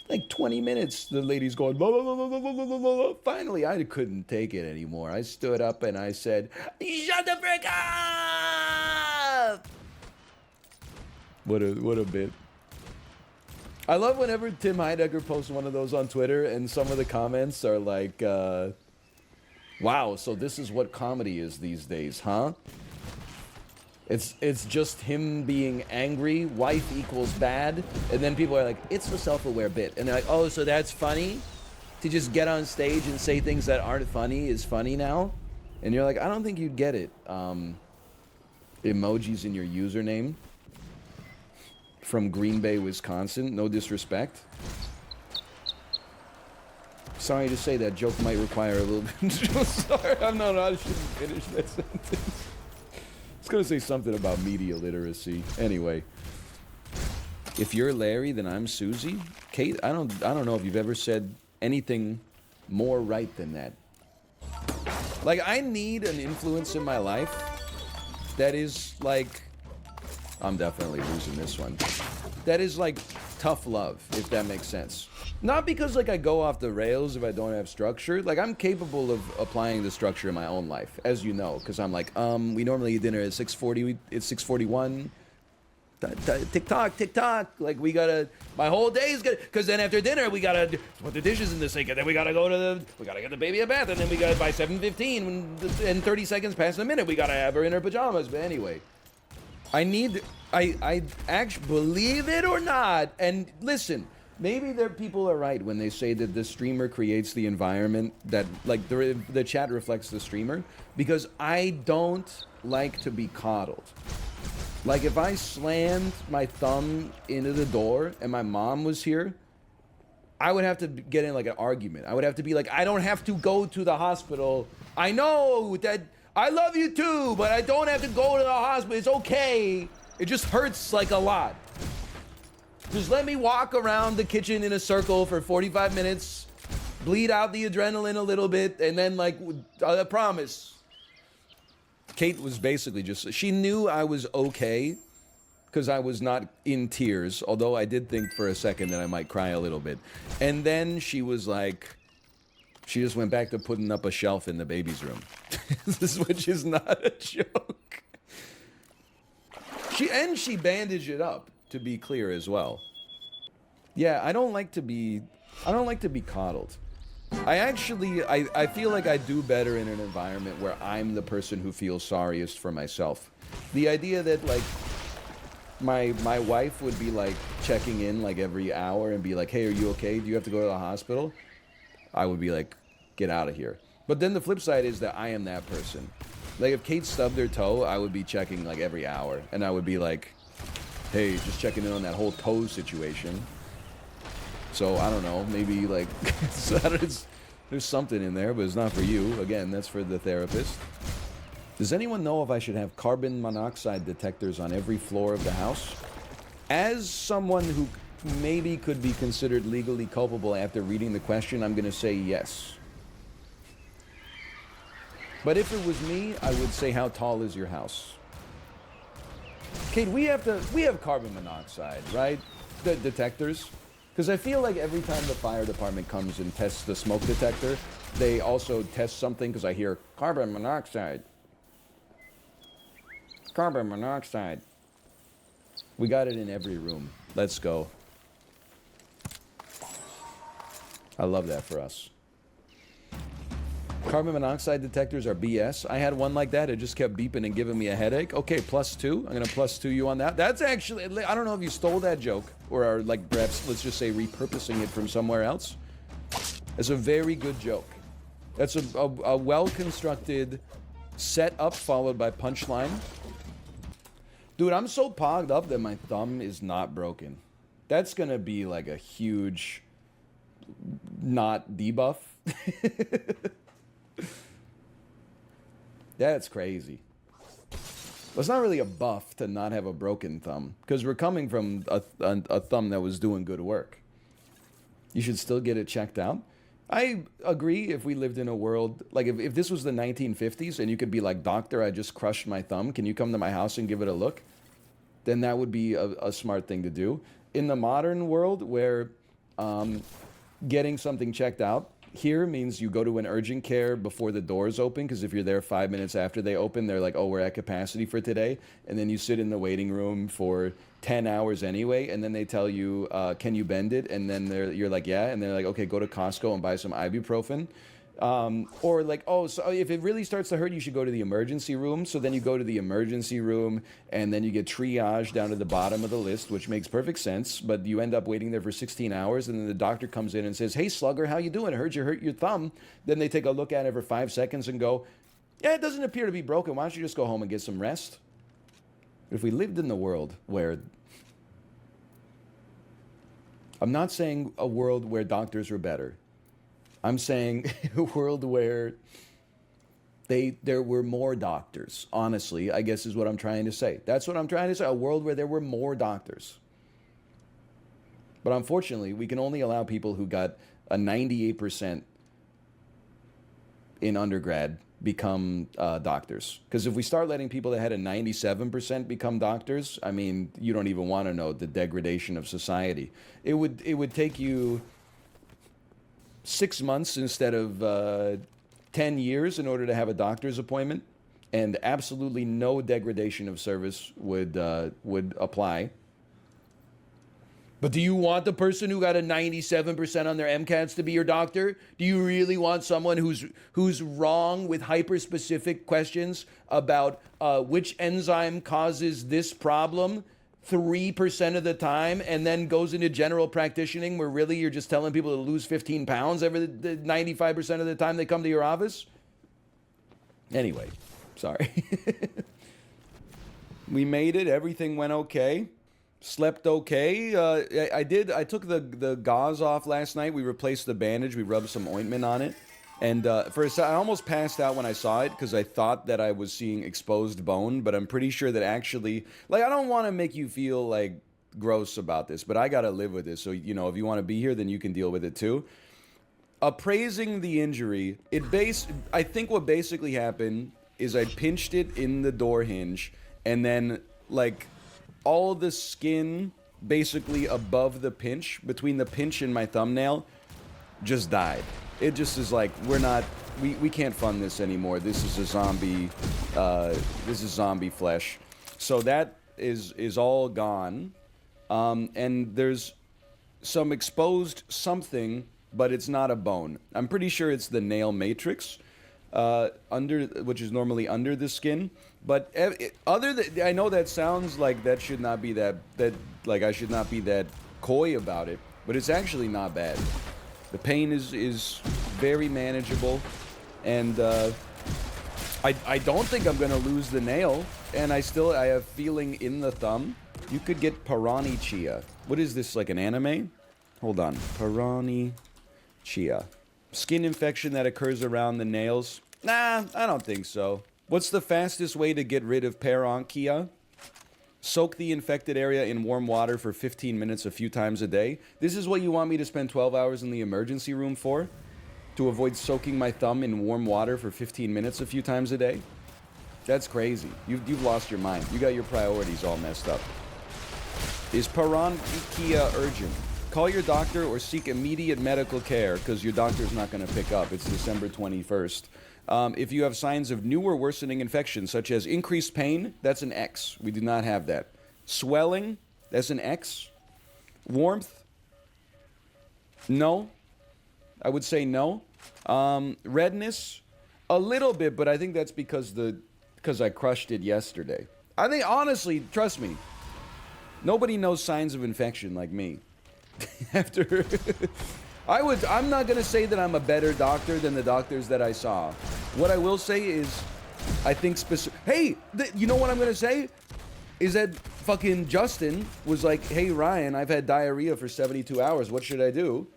[SPEAKER 2] like 20 minutes, the lady's going, la, la, la, la, la, la, la, la. Finally, I couldn't take it anymore. I stood up and I said, shut the frick up! What a bit. I love whenever Tim Heidecker posts one of those on Twitter and some of the comments are like, wow, so this is what comedy is these days, huh? It's just him being angry, wife equals bad, and then people are like, it's the self-aware bit. And they're like, oh, so that's funny? To just get on stage and say things that aren't funny is funny now? And you're like, I don't think you'd get it. Emojis in your username. From Green Bay, Wisconsin. No disrespect. Sorry to say that joke might require a little bit. Sorry, I shouldn't finish that sentence. I was gonna say something about media literacy. Anyway, if you're Larry, then I'm Susie. Kate, I don't know if you've ever said anything more right than that. Like, I need an influence in my life that is like, I'm definitely losing this one. That is like tough love, if that makes sense. Not because like I go off the rails if I don't have structure. Like I'm capable of applying the structure in my own life, as you know, because I'm like, we normally eat dinner at 6:40. It's 6:41. Tick tock. Like we gotta. My whole day is good. Because then after dinner we gotta put the dishes in the sink, and then we gotta we gotta get the baby a bath, and then we gotta by 7:15 and 30 seconds past a minute we gotta have her in her pajamas. But anyway, I actually, believe it or not, and listen, maybe people are right when they say that the streamer creates the environment that, like, the chat reflects the streamer, because I don't like to be coddled. Like, if I slammed my thumb into the door and my mom was here, I would have to get in, like, an argument. I would have to be like, I don't have to go to the hospital. I know that I love you too, but I don't have to go to the hospital. It's okay. It just hurts, like, a lot. Just let me walk around the kitchen in a circle for 45 minutes, bleed out the adrenaline a little bit, and then, like, I promise. Kate was basically just, she knew I was okay because I was not in tears, although I did think for a second that I might cry a little bit. And then she was like, she just went back to putting up a shelf in the baby's room. Which is not a joke. She bandaged it up, to be clear as well. Yeah, I don't like to be coddled. I feel like I do better in an environment where I'm the person who feels sorriest for myself. The idea that, like, my wife would be, like, checking in, like, every hour and be like, hey, are you okay? Do you have to go to the hospital? I would be like, get out of here. But then the flip side is that I am that person. Like, if Kate stubbed her toe, I would be checking, like, every hour. And I would be like, hey, just checking in on that whole toe situation. So, I don't know, maybe, like, there's something in there, but it's not for you. Again, that's for the therapist. Does anyone know if I should have carbon monoxide detectors on every floor of the house? As someone who maybe could be considered legally culpable after reading the question, I'm going to say yes. But if it was me, I would say, how tall is your house? Kate, we have carbon monoxide, right? The detectors. Because I feel like every time the fire department comes and tests the smoke detector, they also test something, because I hear carbon monoxide. Carbon monoxide. We got it in every room. Let's go. I love that for us. Carbon monoxide detectors are BS. I had one like that. It just kept beeping and giving me a headache. Okay, +2. I'm going to +2 you on that. That's actually, I don't know if you stole that joke or are, like, perhaps, let's just say, repurposing it from somewhere else. It's a very good joke. That's a well-constructed setup followed by punchline. Dude, I'm so pogged up that my thumb is not broken. That's going to be, like, a huge not debuff. That's crazy. Well, it's not really a buff to not have a broken thumb, because we're coming from a thumb that was doing good work. You should still get it checked out. I agree. If we lived in a world, like, if this was the 1950s and you could be like, doctor, I just crushed my thumb, can you come to my house and give it a look? Then that would be a smart thing to do. In the modern world, where getting something checked out here means you go to an urgent care before the doors open, because if you're there 5 minutes after they open, they're like, oh, we're at capacity for today. And then you sit in the waiting room for 10 hours anyway, and then they tell you, can you bend it? And then you're like, yeah. And they're like, okay, go to Costco and buy some ibuprofen. Or like, oh, so if it really starts to hurt, you should go to the emergency room. So then you go to the emergency room, and then you get triaged down to the bottom of the list, which makes perfect sense. But you end up waiting there for 16 hours, and then the doctor comes in and says, hey, slugger, how you doing? I heard you hurt your thumb. Then they take a look at it for 5 seconds and go, yeah, it doesn't appear to be broken. Why don't you just go home and get some rest? If we lived in the world where... I'm not saying a world where doctors were better. I'm saying a world where there were more doctors, honestly, I guess is what I'm trying to say. That's what I'm trying to say, a world where there were more doctors. But unfortunately, we can only allow people who got a 98% in undergrad become doctors. Because if we start letting people that had a 97% become doctors, I mean, you don't even want to know the degradation of society. It would take you 6 months instead of 10 years in order to have a doctor's appointment, and absolutely no degradation of service would apply. But do you want the person who got a 97% on their MCATs to be your doctor? Do you really want someone who's wrong with hyper-specific questions about which enzyme causes this problem 3% of the time, and then goes into general practitioning where really you're just telling people to lose 15 pounds every the 95% of the time they come to your office? Anyway, sorry. We made it. Everything went okay. Slept okay. I took the gauze off last night. We replaced the bandage. We rubbed some ointment on it. And for a second, I almost passed out when I saw it because I thought that I was seeing exposed bone. But I'm pretty sure that actually, like, I don't want to make you feel like gross about this, but I got to live with this. So, you know, if you want to be here, then you can deal with it too. Appraising the injury, I think what basically happened is I pinched it in the door hinge, and then, like, all the skin basically above the pinch, between the pinch and my thumbnail, just died. It just is like, we can't fund this anymore. This is a zombie, this is zombie flesh. So that is all gone. And there's some exposed something, but it's not a bone. I'm pretty sure it's the nail matrix, which is normally under the skin. But I know that sounds like that should not be that like I should not be that coy about it, but it's actually not bad. The pain is very manageable, and I don't think I'm gonna lose the nail, and I have feeling in the thumb. You could get Piranha Chia. What is this, like an anime? Hold on, Piranha Chia. Skin infection that occurs around the nails. Nah, I don't think so. What's the fastest way to get rid of Paronkia? Soak the infected area in warm water for 15 minutes a few times a day. This is what you want me to spend 12 hours in the emergency room for? To avoid soaking my thumb in warm water for 15 minutes a few times a day? That's crazy. You've lost your mind. You got your priorities all messed up. Is Paronkia urgent? Call your doctor or seek immediate medical care, because your doctor's not going to pick up. It's December 21st. If you have signs of new or worsening infection, such as increased pain, that's an X. We do not have that. Swelling, that's an X. Warmth, no. I would say no. Redness, a little bit, but I think that's because I crushed it yesterday. I think, honestly, trust me, nobody knows signs of infection like me. I'm not going to say that I'm a better doctor than the doctors that I saw. What I will say is, I think hey, you know what I'm going to say? Is that fucking Justin was like, hey, Ryan, I've had diarrhea for 72 hours. What should I do?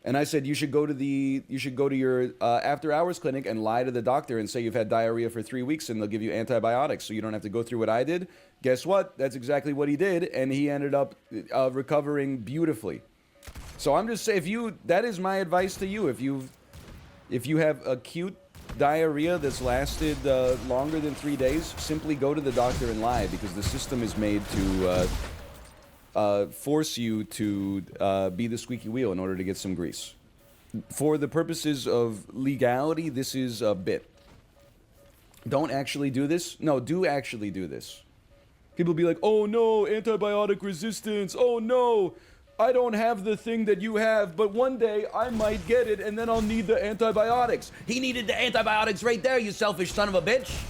[SPEAKER 2] And I said, you should go to your after hours clinic and lie to the doctor and say you've had diarrhea for 3 weeks, and they'll give you antibiotics so you don't have to go through what I did. Guess what? That's exactly what he did, and he ended up recovering beautifully. So I'm just saying, that is my advice to you. If you have acute diarrhea that's lasted longer than 3 days, simply go to the doctor and lie, because the system is made to force you to be the squeaky wheel in order to get some grease. For the purposes of legality, this is a bit. Don't actually do this. No, do actually do this. People be like, oh no, antibiotic resistance. Oh no, I don't have the thing that you have, but one day I might get it and then I'll need the antibiotics.
[SPEAKER 1] He needed the antibiotics right there, you selfish son of a bitch.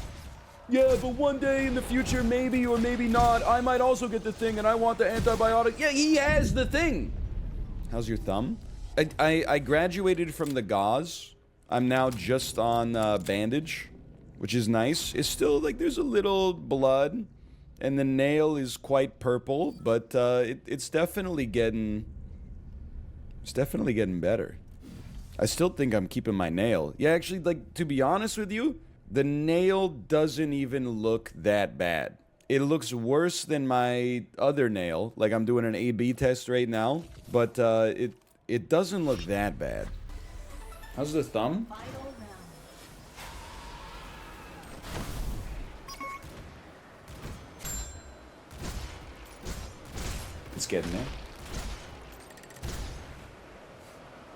[SPEAKER 2] Yeah, but one day in the future, maybe or maybe not, I might also get the thing and I want the antibiotic.
[SPEAKER 1] Yeah, he has the thing.
[SPEAKER 2] How's your thumb? I graduated from the gauze. I'm now just on bandage, which is nice. It's still like there's a little blood, and the nail is quite purple, but it's definitely getting better. I still think I'm keeping my nail. Yeah, actually, like, to be honest with you, the nail doesn't even look that bad. It looks worse than my other nail. Like, I'm doing an A/B test right now, but it doesn't look that bad. How's the thumb?
[SPEAKER 1] It's getting there.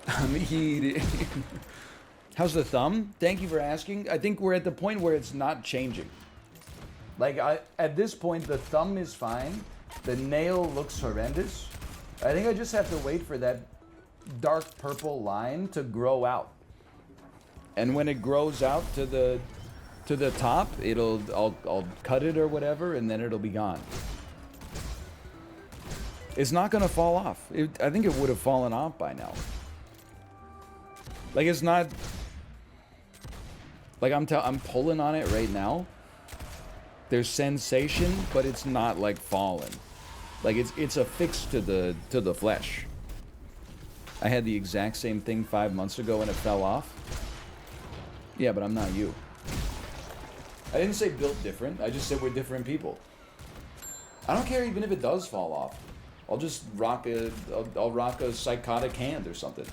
[SPEAKER 1] I'm eating. How's the thumb? Thank you for asking. I think we're at the point where it's not changing. Like, at this point, the thumb is fine. The nail looks horrendous. I think I just have to wait for that dark purple line to grow out. And when it grows out to the top, I'll cut it or whatever, and then it'll be gone. It's not gonna fall off. I think it would have fallen off by now. Like, it's not. Like, I'm pulling on it right now. There's sensation, but it's not like falling. Like, it's affixed to the flesh. I had the exact same thing 5 months ago and it fell off. Yeah, but I'm not you. I didn't say built different. I just said we're different people. I don't care even if it does fall off. I'll just rock I'll rock a psychotic hand or something.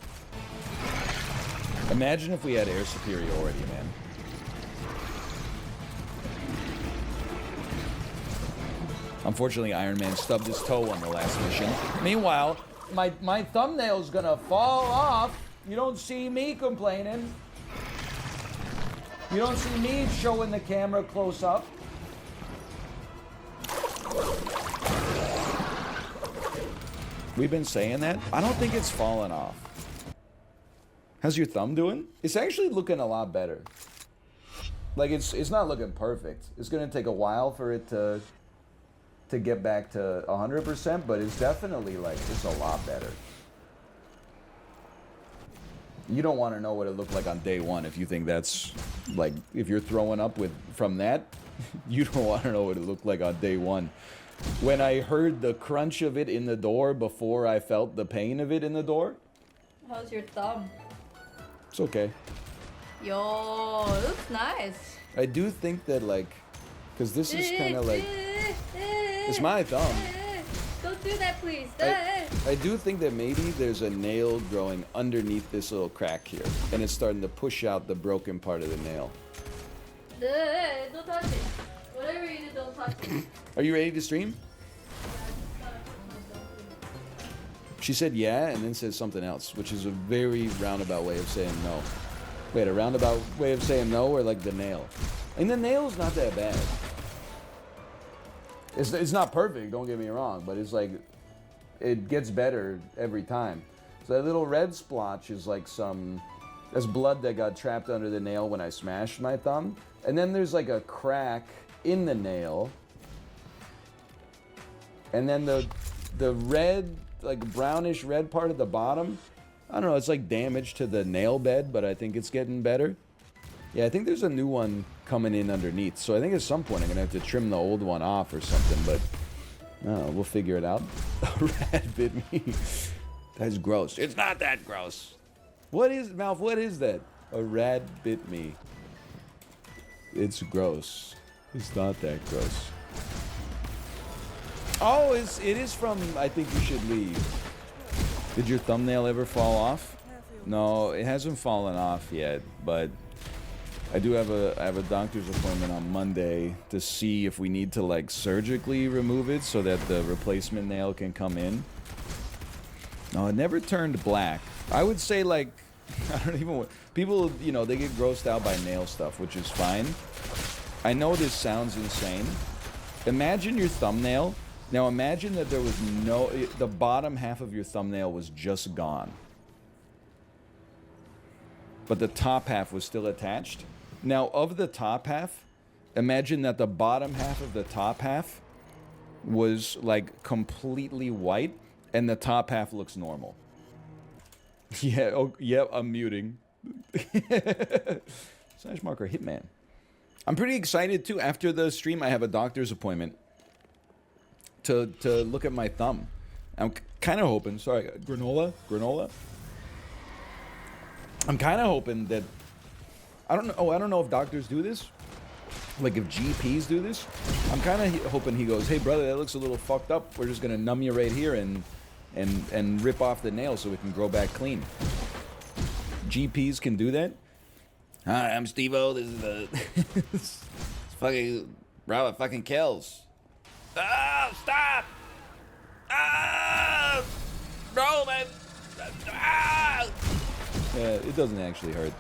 [SPEAKER 1] Imagine if we had air superiority, man. Unfortunately, Iron Man stubbed his toe on the last mission. Meanwhile, my thumbnail's gonna fall off. You don't see me complaining. You don't see me showing the camera close up. We've been saying that. I don't think it's fallen off. How's your thumb doing? It's actually looking a lot better. Like, it's not looking perfect. It's gonna take a while for it to get back to 100%, but it's definitely, like, it's a lot better. You don't want to know what it looked like on day one if you think that's, like, if you're throwing up from that, you don't want to know what it looked like on day one. When I heard the crunch of it in the door before I felt the pain of it in the door.
[SPEAKER 3] How's your thumb?
[SPEAKER 1] It's okay.
[SPEAKER 3] Yo, it looks nice.
[SPEAKER 1] I do think that, like, because this is kind of like, it's my thumb.
[SPEAKER 3] Don't do that, please.
[SPEAKER 1] I do think that maybe there's a nail growing underneath this little crack here, and it's starting to push out the broken part of the nail.
[SPEAKER 3] Don't touch it. Whatever you do, don't touch it.
[SPEAKER 1] Are you ready to stream? She said yeah, and then said something else, which is a very roundabout way of saying no. Wait, a roundabout way of saying no, or like the nail? And the nail's not that bad. It's not perfect, don't get me wrong, but it's like, it gets better every time. So that little red splotch is like that's blood that got trapped under the nail when I smashed my thumb. And then there's like a crack in the nail. And then the red, like brownish red part at the bottom, I don't know, it's like damage to the nail bed, but I think it's getting better. Yeah, I think there's a new one coming in underneath. So I think at some point I'm going to have to trim the old one off or something, but I don't know, we'll figure it out. A rat bit me. That's gross. It's not that gross. What is, Malf, what is that? A rat bit me. It's gross. It's not that gross. Oh, it is from I Think You Should Leave. Did your thumbnail ever fall off? No, it hasn't fallen off yet, but I do have a doctor's appointment on Monday to see if we need to like surgically remove it so that the replacement nail can come in. No, it never turned black. I would say like, I don't even want, people, you know, they get grossed out by nail stuff, which is fine. I know this sounds insane. Imagine your thumbnail. Now imagine that there was the bottom half of your thumbnail was just gone. But the top half was still attached. Now, of the top half, imagine that the bottom half of the top half was like completely white and the top half looks normal. Yeah, oh, yeah, I'm muting. Slash marker Hitman. I'm pretty excited too. After the stream, I have a doctor's appointment to look at my thumb. I'm kind of hoping, sorry, granola? I'm kind of hoping that, I don't know if doctors do this, like if GPs do this. I'm kind of hoping he goes, hey brother, that looks a little fucked up. We're just gonna numb you right here and rip off the nail so it can grow back clean. GPs can do that. Hi, I'm Steve-O. This is the it's fucking Robert fucking kills. Oh, stop! Ah!
[SPEAKER 2] man. Ah! Yeah, it doesn't actually hurt.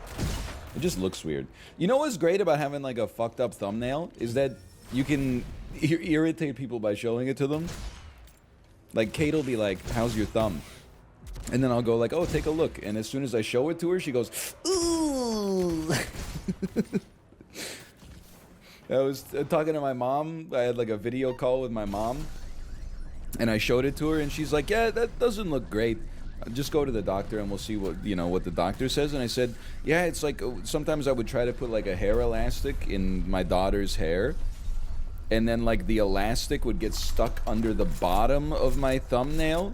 [SPEAKER 2] It just looks weird. You know what's great about having like a fucked up thumbnail is that you can irritate people by showing it to them. Like Kate will be like, "How's your thumb?" And then I'll go like, "Oh, take a look." And as soon as I show it to her, she goes, "Ooh." I was talking to my mom. I had like a video call with my mom, and I showed it to her, and she's like, "Yeah, that doesn't look great. Just go to the doctor, and we'll see what what the doctor says." And I said, "Yeah, it's like sometimes I would try to put like a hair elastic in my daughter's hair, and then like the elastic would get stuck under the bottom of my thumbnail."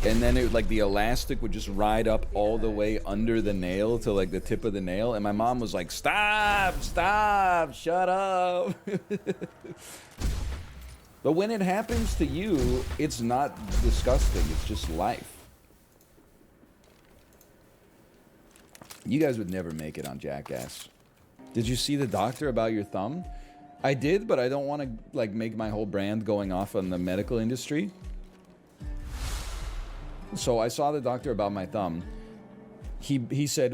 [SPEAKER 2] And then it, like the elastic would just ride up all the way under the nail to like the tip of the nail. And my mom was like, "Stop, stop, shut up." But when it happens to you, it's not disgusting. It's just life. You guys would never make it on Jackass. Did you see the doctor about your thumb? I did, but I don't want to like make my whole brand going off on the medical industry. So I saw the doctor about my thumb. He said,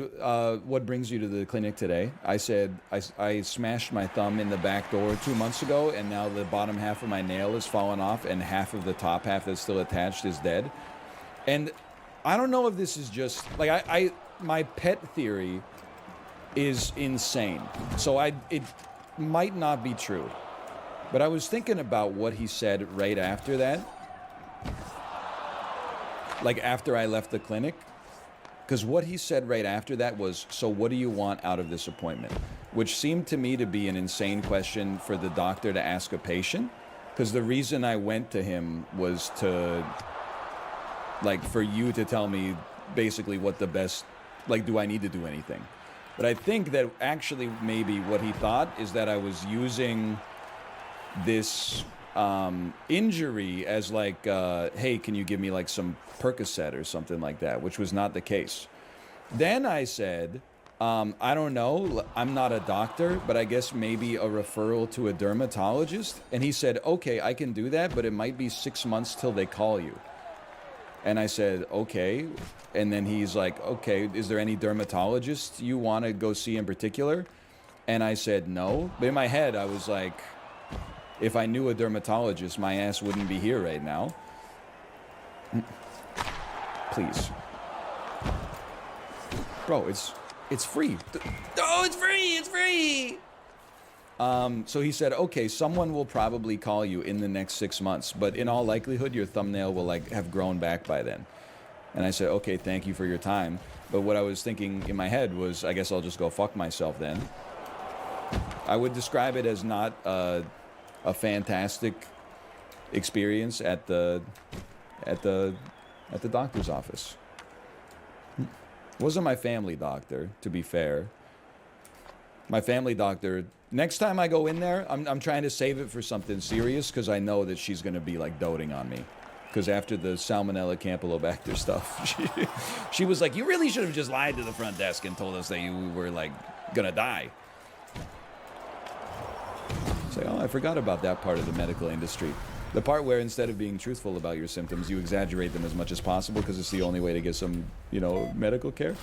[SPEAKER 2] "What brings you to the clinic today?" I said, I smashed my thumb in the back door 2 months ago, and now the bottom half of my nail has fallen off, and half of the top half that's still attached is dead." And I don't know if this is just like my pet theory is insane. So it might not be true, but I was thinking about what he said right after that. Like after I left the clinic, because what he said right after that was, "So what do you want out of this appointment?" Which seemed to me to be an insane question for the doctor to ask a patient, because the reason I went to him was to, like, for you to tell me basically what the best, like, do I need to do anything? But I think that actually maybe what he thought is that I was using this injury as like, "Hey, can you give me like some Percocet or something like that," which was not the case. Then I said, "I don't know, I'm not a doctor, but I guess maybe a referral to a dermatologist." And he said, "Okay, I can do that, but it might be 6 months till they call you." And I said, "Okay." And then he's like, "Okay, is there any dermatologist you want to go see in particular?" And I said, "No." But in my head, I was like, if I knew a dermatologist, my ass wouldn't be here right now. Please. Bro, it's free. Oh, it's free! It's free! So he said, "Okay, someone will probably call you in the next 6 months, but in all likelihood, your thumbnail will like have grown back by then." And I said, "Okay, thank you for your time." But what I was thinking in my head was, I guess I'll just go fuck myself then. I would describe it as not a fantastic experience at the doctor's office. Wasn't my family doctor, to be fair. My family doctor, next time I go in there, I'm trying to save it for something serious, because I know that she's going to be like doting on me. Because after the Salmonella Campylobacter stuff, she was like, "You really should have just lied to the front desk and told us that you were like gonna die." It's like, oh, I forgot about that part of the medical industry. The part where instead of being truthful about your symptoms, you exaggerate them as much as possible because it's the only way to get some, medical care.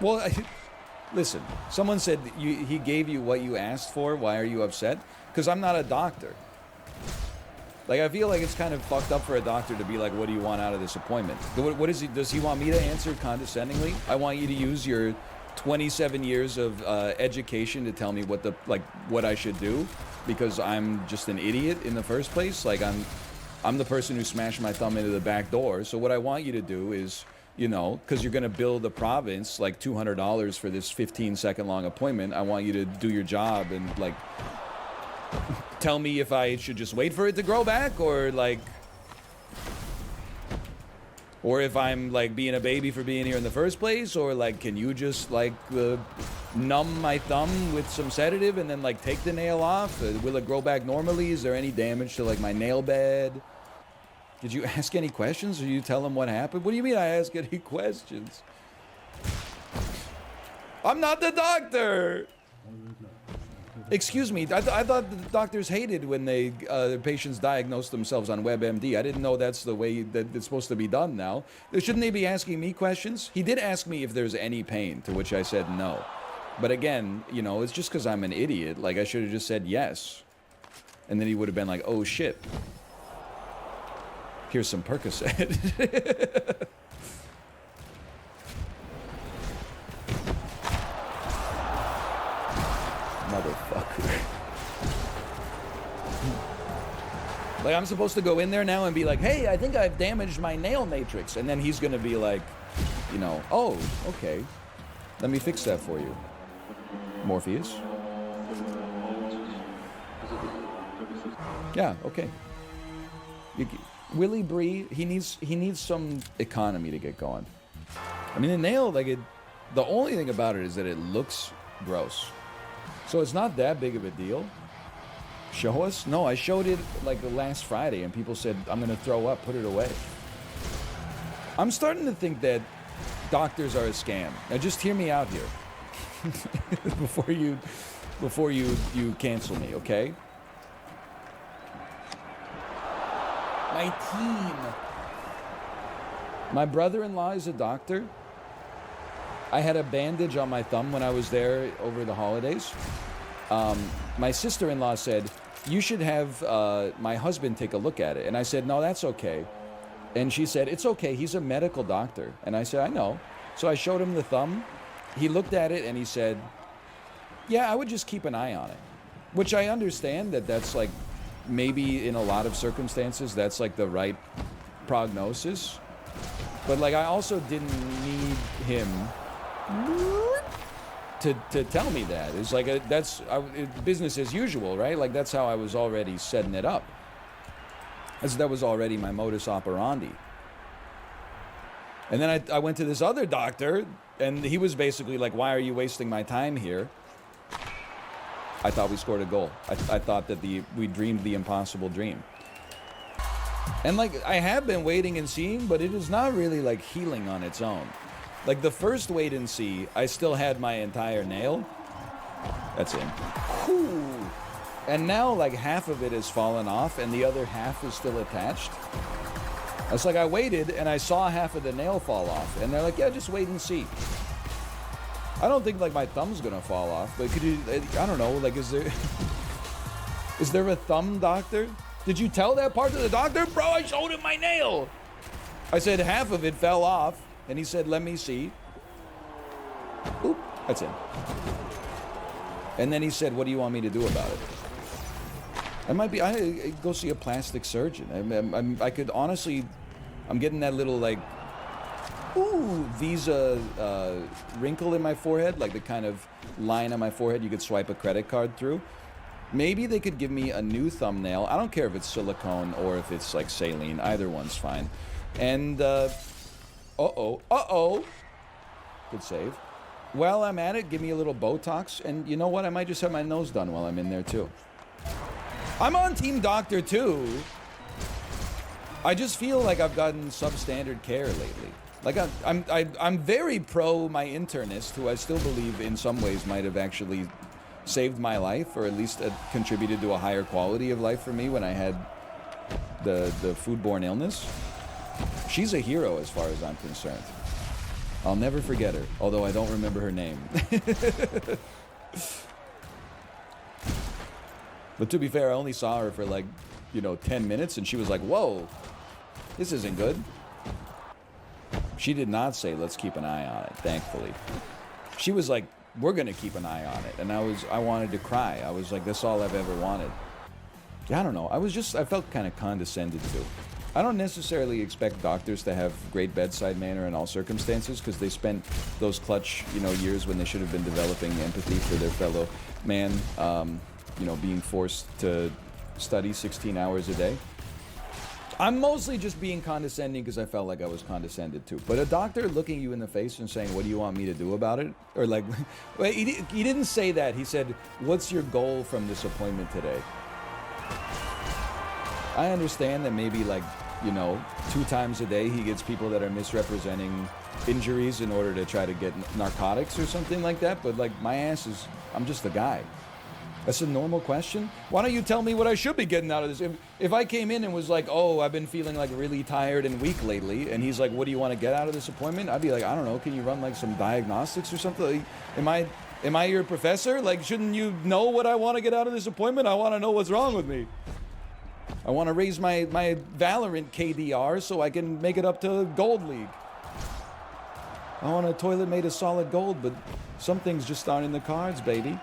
[SPEAKER 2] Well, listen, someone said he gave you what you asked for. Why are you upset? Because I'm not a doctor. Like, I feel like it's kind of fucked up for a doctor to be like, "What do you want out of this appointment?" What is he? Does he want me to answer condescendingly? I want you to use your 27 years of education to tell me what I should do, because I'm just an idiot in the first place. Like, I'm the person who smashed my thumb into the back door. So what I want you to do is, because you're going to bill the province like $200 for this 15-second long appointment, I want you to do your job and like tell me if I should just wait for it to grow back, or if I'm like being a baby for being here in the first place, or like, can you just like numb my thumb with some sedative and then like take the nail off? Will it grow back normally? Is there any damage to like my nail bed? Did you ask any questions, or you tell them what happened? What do you mean I ask any questions? I'm not the doctor. Excuse me, I thought the doctors hated when they patients diagnose themselves on WebMD. I didn't know that's the way that it's supposed to be done now. Shouldn't they be asking me questions? He did ask me if there's any pain, to which I said no. But again, you know, it's just because I'm an idiot. Like, I should have just said yes. And then he would have been like, oh shit. Here's some Percocet. Motherfucker. Like, I'm supposed to go in there now and be like, hey, I think I've damaged my nail matrix. And then he's gonna be like, you know, oh, okay. Let me fix that for you. Morpheus. Yeah, okay. Willie Bree, he needs some economy to get going. I mean, the nail, like, the only thing about it is that it looks gross. So it's not that big of a deal. Show us? No, I showed it like the last Friday and people said, I'm gonna throw up, put it away. I'm starting to think that doctors are a scam. Now just hear me out here. before you cancel me, okay? My team. My brother-in-law is a doctor. I had a bandage on my thumb when I was there over the holidays. My sister-in-law said, you should have my husband take a look at it. And I said, no, that's okay. And she said, it's okay, he's a medical doctor. And I said, I know. So I showed him the thumb. He looked at it and he said, yeah, I would just keep an eye on it. Which I understand that's like, maybe in a lot of circumstances, that's like the right prognosis. But like, I also didn't need him to tell me that. It's like, business as usual, right? Like, that's how I was already setting it up. That was already my modus operandi. And then I went to this other doctor, and he was basically like, why are you wasting my time here? I thought we scored a goal. I thought that we dreamed the impossible dream. And like, I have been waiting and seeing, but it is not really like healing on its own. Like the first wait and see, I still had my entire nail. That's in. Whew. And now like half of it has fallen off and the other half is still attached. It's like I waited and I saw half of the nail fall off. And they're like, yeah, just wait and see. I don't think like my thumb's gonna fall off, but could you, I don't know, like is there a thumb doctor? Did you tell that part to the doctor? Bro, I showed him my nail. I said half of it fell off and he said, let me see. Oop, that's it. And then he said, what do you want me to do about it? I go see a plastic surgeon. I could honestly, I'm getting that little like, ooh, Visa wrinkle in my forehead, like the kind of line on my forehead you could swipe a credit card through. Maybe they could give me a new thumbnail. I don't care if it's silicone or if it's like saline. Either one's fine. And, uh-oh. Good save. While I'm at it, give me a little Botox. And you know what? I might just have my nose done while I'm in there too. I'm on Team Doctor too. I just feel like I've gotten substandard care lately. Like I'm very pro my internist, who I still believe in some ways might have actually saved my life, or at least contributed to a higher quality of life for me when I had the foodborne illness. She's a hero as far as I'm concerned. I'll never forget her, although I don't remember her name. But to be fair, I only saw her for like, 10 minutes, and she was like, whoa, this isn't good. She did not say, let's keep an eye on it, thankfully. She was like, we're gonna keep an eye on it. And I wanted to cry. I was like, that's all I've ever wanted. Yeah, I don't know. I felt kind of condescended to. I don't necessarily expect doctors to have great bedside manner in all circumstances, because they spent those clutch, years when they should have been developing empathy for their fellow man, being forced to study 16 hours a day. I'm mostly just being condescending because I felt like I was condescended to. But a doctor looking you in the face and saying, what do you want me to do about it? Or like, well, he didn't say that. He said, what's your goal from this appointment today? I understand that maybe 2 times a day he gets people that are misrepresenting injuries in order to try to get narcotics or something like that. But like, my ass is, I'm just a guy. That's a normal question? Why don't you tell me what I should be getting out of this? If I came in and was like, oh, I've been feeling like really tired and weak lately, and he's like, what do you want to get out of this appointment? I'd be like, I don't know, can you run like some diagnostics or something? Like, am I your professor? Like, shouldn't you know what I want to get out of this appointment? I want to know what's wrong with me. I want to raise my Valorant KDR so I can make it up to Gold League. I want a toilet made of solid gold, but some things just aren't in the cards, baby.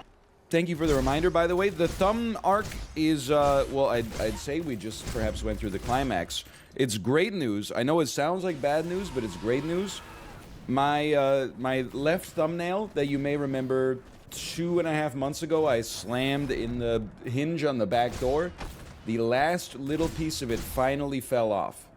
[SPEAKER 2] Thank you for the reminder, by the way. The thumb arc is, well, I'd say we just perhaps went through the climax. It's great news. I know it sounds like bad news, but it's great news. My left thumbnail that you may remember 2.5 months ago, I slammed in the hinge on the back door. The last little piece of it finally fell off,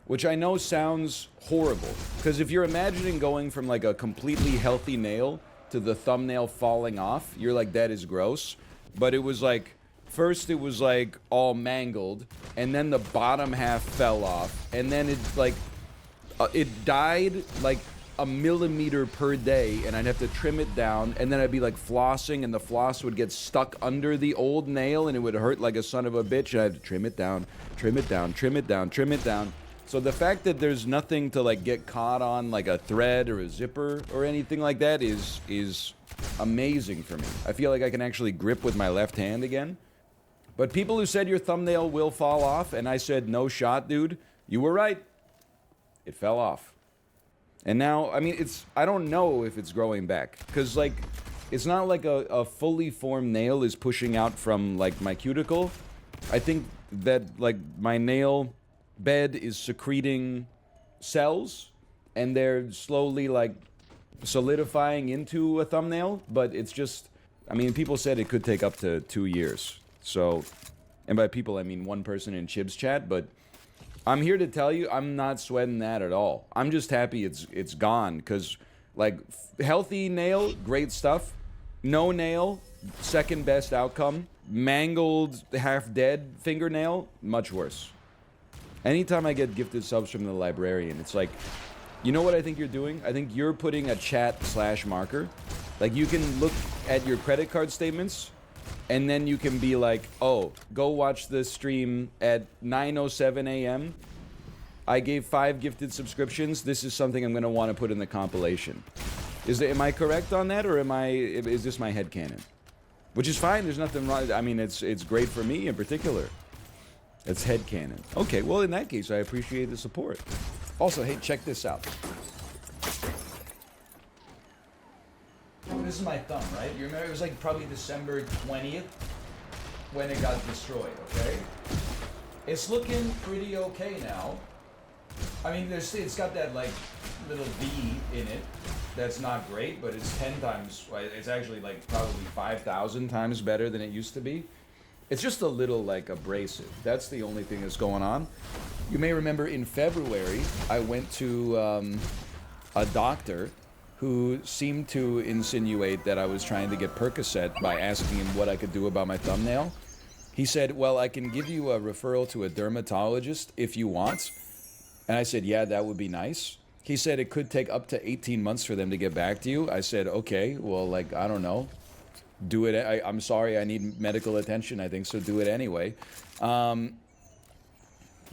[SPEAKER 2] which I know sounds horrible, because if you're imagining going from like a completely healthy nail to the thumbnail falling off, you're like, that is gross. But it was like, first it was like all mangled, and then the bottom half fell off, and then it like, it died like a millimeter per day, and I'd have to trim it down, and then I'd be like flossing, and the floss would get stuck under the old nail, and it would hurt like a son of a bitch, and I had to trim it down, trim it down, trim it down, trim it down. So the fact that there's nothing to like get caught on, like a thread or a zipper or anything like that, is amazing for me. I feel like I can actually grip with my left hand again. But people who said your thumbnail will fall off, and I said, no shot, dude, you were right. It fell off. And now, I mean, I don't know if it's growing back, because like, it's not like a fully formed nail is pushing out from like my cuticle. I think that like my nail bed is secreting cells, and they're slowly like solidifying into a thumbnail, but it's just, I mean, people said it could take up to 2 years. So, and by people I mean one person in Chib's chat, but I'm here to tell you I'm not sweating that at all. I'm just happy it's gone, because like healthy nail, great stuff. No nail, second best outcome. Mangled, half dead fingernail, much worse. Anytime I get gifted subs from the librarian, it's like, you know what I think you're doing? I think you're putting a chat/marker. Like, you can look at your credit card statements, and then you can be like, oh, go watch the stream at 9:07 a.m. I gave 5 gifted subscriptions. This is something I'm going to want to put in the compilation. Am I correct on that, or is this my headcanon? Which is fine, there's nothing wrong. I mean, it's great for me in particular. It's headcanon. Okay, well, in that case, I appreciate the support. Also, hey, check this out. This is my thumb, right? You remember it was like probably December 20th when it got destroyed, okay? It's looking pretty okay now. I mean, it's got that like little V in it. That's not great, but it's 10 times, it's actually like probably 5,000 times better than it used to be. It's just a little like abrasive. That's the only thing that's going on. You may remember in February, I went to a doctor who seemed to insinuate that I was trying to get Percocet by asking him what I could do about my thumbnail. He said, well, I can give you a referral to a dermatologist if you want. And I said, yeah, that would be nice. He said it could take up to 18 months for them to get back to you. I said, okay, well, like, I don't know. Do it. I'm sorry, I need medical attention, I think, so do it anyway. Let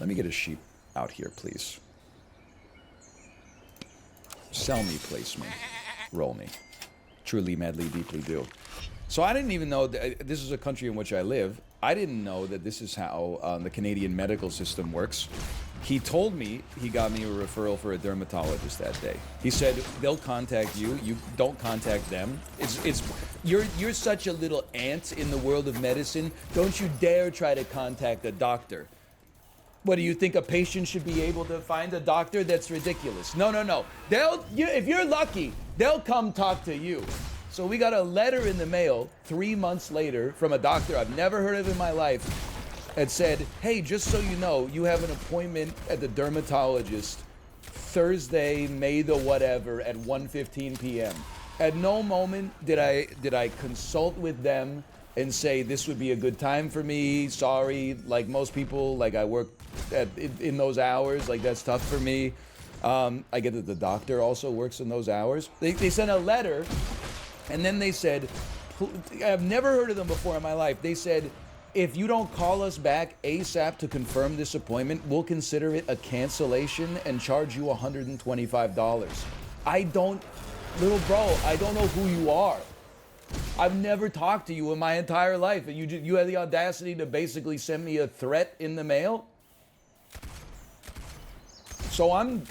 [SPEAKER 2] me get a sheep out here, please. Sell me, place me, roll me. Truly, madly, deeply do. So I didn't even know that this is a country in which I live. I didn't know that this is how the Canadian medical system works. He told me he got me a referral for a dermatologist that day. He said they'll contact you. You don't contact them. You're such a little ant in the world of medicine. Don't you dare try to contact a doctor. What do you think, a patient should be able to find a doctor? That's ridiculous. No. If you're lucky, they'll come talk to you. So we got a letter in the mail 3 months later from a doctor I've never heard of in my life. It said, hey, just so you know, you have an appointment at the dermatologist Thursday, May the whatever, at 1:15 p.m. At no moment did I consult with them and say this would be a good time for me. Sorry, like most people, like I work in those hours, like that's tough for me. I get that the doctor also works in those hours. They sent a letter, and then they said,
[SPEAKER 1] I've never heard of them before in my life. They said, if you don't call us back ASAP to confirm this appointment, we'll consider it a cancellation and charge you $125. I don't, little bro, I don't know who you are. I've never talked to you in my entire life, and you had the audacity to basically send me a threat in the mail. So I'm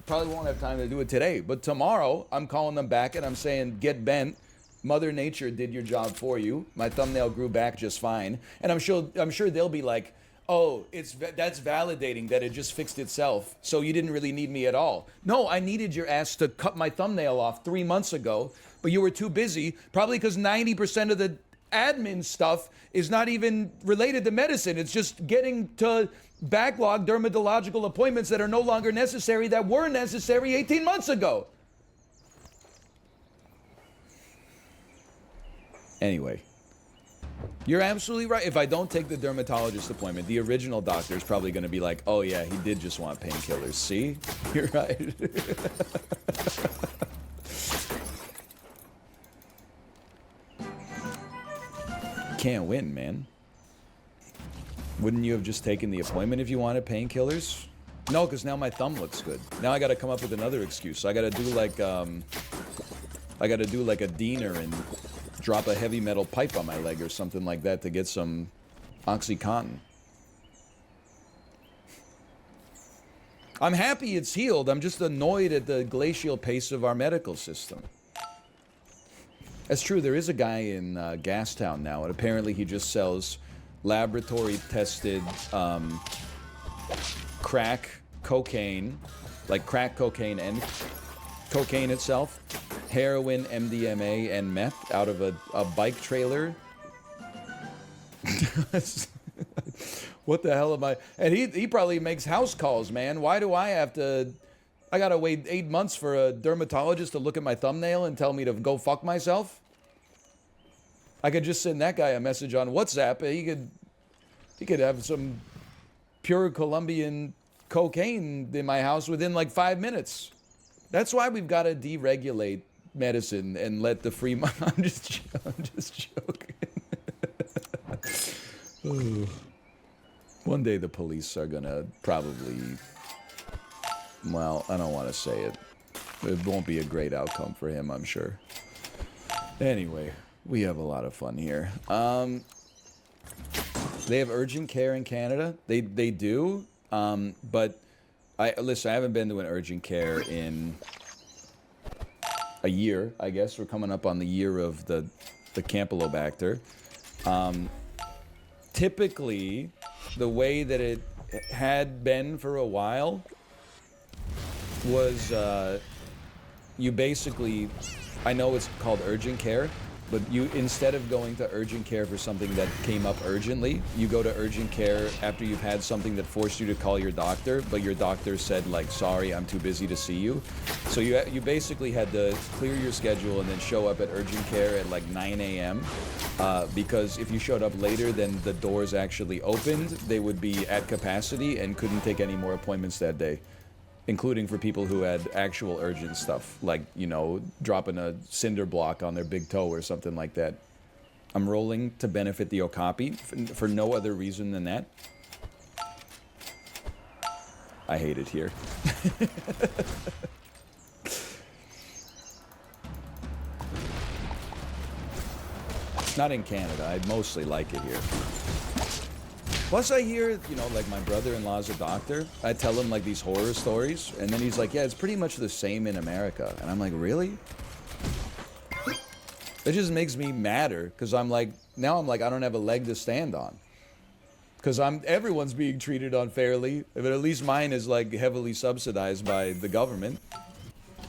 [SPEAKER 1] probably won't have time to do it today, but tomorrow I'm calling them back and I'm saying, get bent. Mother Nature did your job for you. My thumbnail grew back just fine, and I'm sure they'll be like, oh, that's validating that it just fixed itself. So you didn't really need me at all. No, I needed your ass to cut my thumbnail off 3 months ago, but you were too busy, probably because 90% of the admin stuff is not even related to medicine. It's just getting to backlog dermatological appointments that are no longer necessary, that were necessary 18 months ago. Anyway, you're absolutely right. If I don't take the dermatologist appointment, the original doctor is probably going to be like, oh yeah, he did just want painkillers. See? You're right. Can't win, man. Wouldn't you have just taken the appointment if you wanted painkillers? No, because now my thumb looks good. Now I got to come up with another excuse. So I got to do like a diener and drop a heavy metal pipe on my leg or something like that to get some OxyContin. I'm happy it's healed. I'm just annoyed at the glacial pace of our medical system. That's true. There is a guy in Gastown now, and apparently he just sells laboratory-tested crack cocaine, like crack cocaine and cocaine itself, heroin, MDMA, and meth out of a bike trailer. What the hell am I? And he probably makes house calls, man. Why do I have to? I gotta wait 8 months for a dermatologist to look at my thumbnail and tell me to go fuck myself. I could just send that guy a message on WhatsApp. He could have some pure Colombian cocaine in my house within like 5 minutes. That's why we've got to deregulate medicine and let the free market. I'm just joking. One day the police are gonna probably. Well, I don't want to say it. It won't be a great outcome for him, I'm sure. Anyway, we have a lot of fun here. They have urgent care in Canada. They do, but I haven't been to an urgent care in a year. I guess we're coming up on the year of the Campylobacter. Typically, the way that it had been for a while was you basically, I know it's called urgent care, but you, instead of going to urgent care for something that came up urgently, you go to urgent care after you've had something that forced you to call your doctor, but your doctor said like, sorry, I'm too busy to see you. So you basically had to clear your schedule and then show up at urgent care at like 9 a.m. Because if you showed up later than the doors actually opened, they would be at capacity and couldn't take any more appointments that day. Including for people who had actual urgent stuff, like, you know, dropping a cinder block on their big toe or something like that. I'm rolling to benefit the Okapi for no other reason than that. I hate it here. Not in Canada. I mostly like it here. Plus I hear, you know, like my brother-in-law's a doctor. I tell him like these horror stories, and then he's like, yeah, it's pretty much the same in America. And I'm like, really? It just makes me madder, because I'm like, now I'm like, I don't have a leg to stand on. Because everyone's being treated unfairly, but at least mine is like heavily subsidized by the government.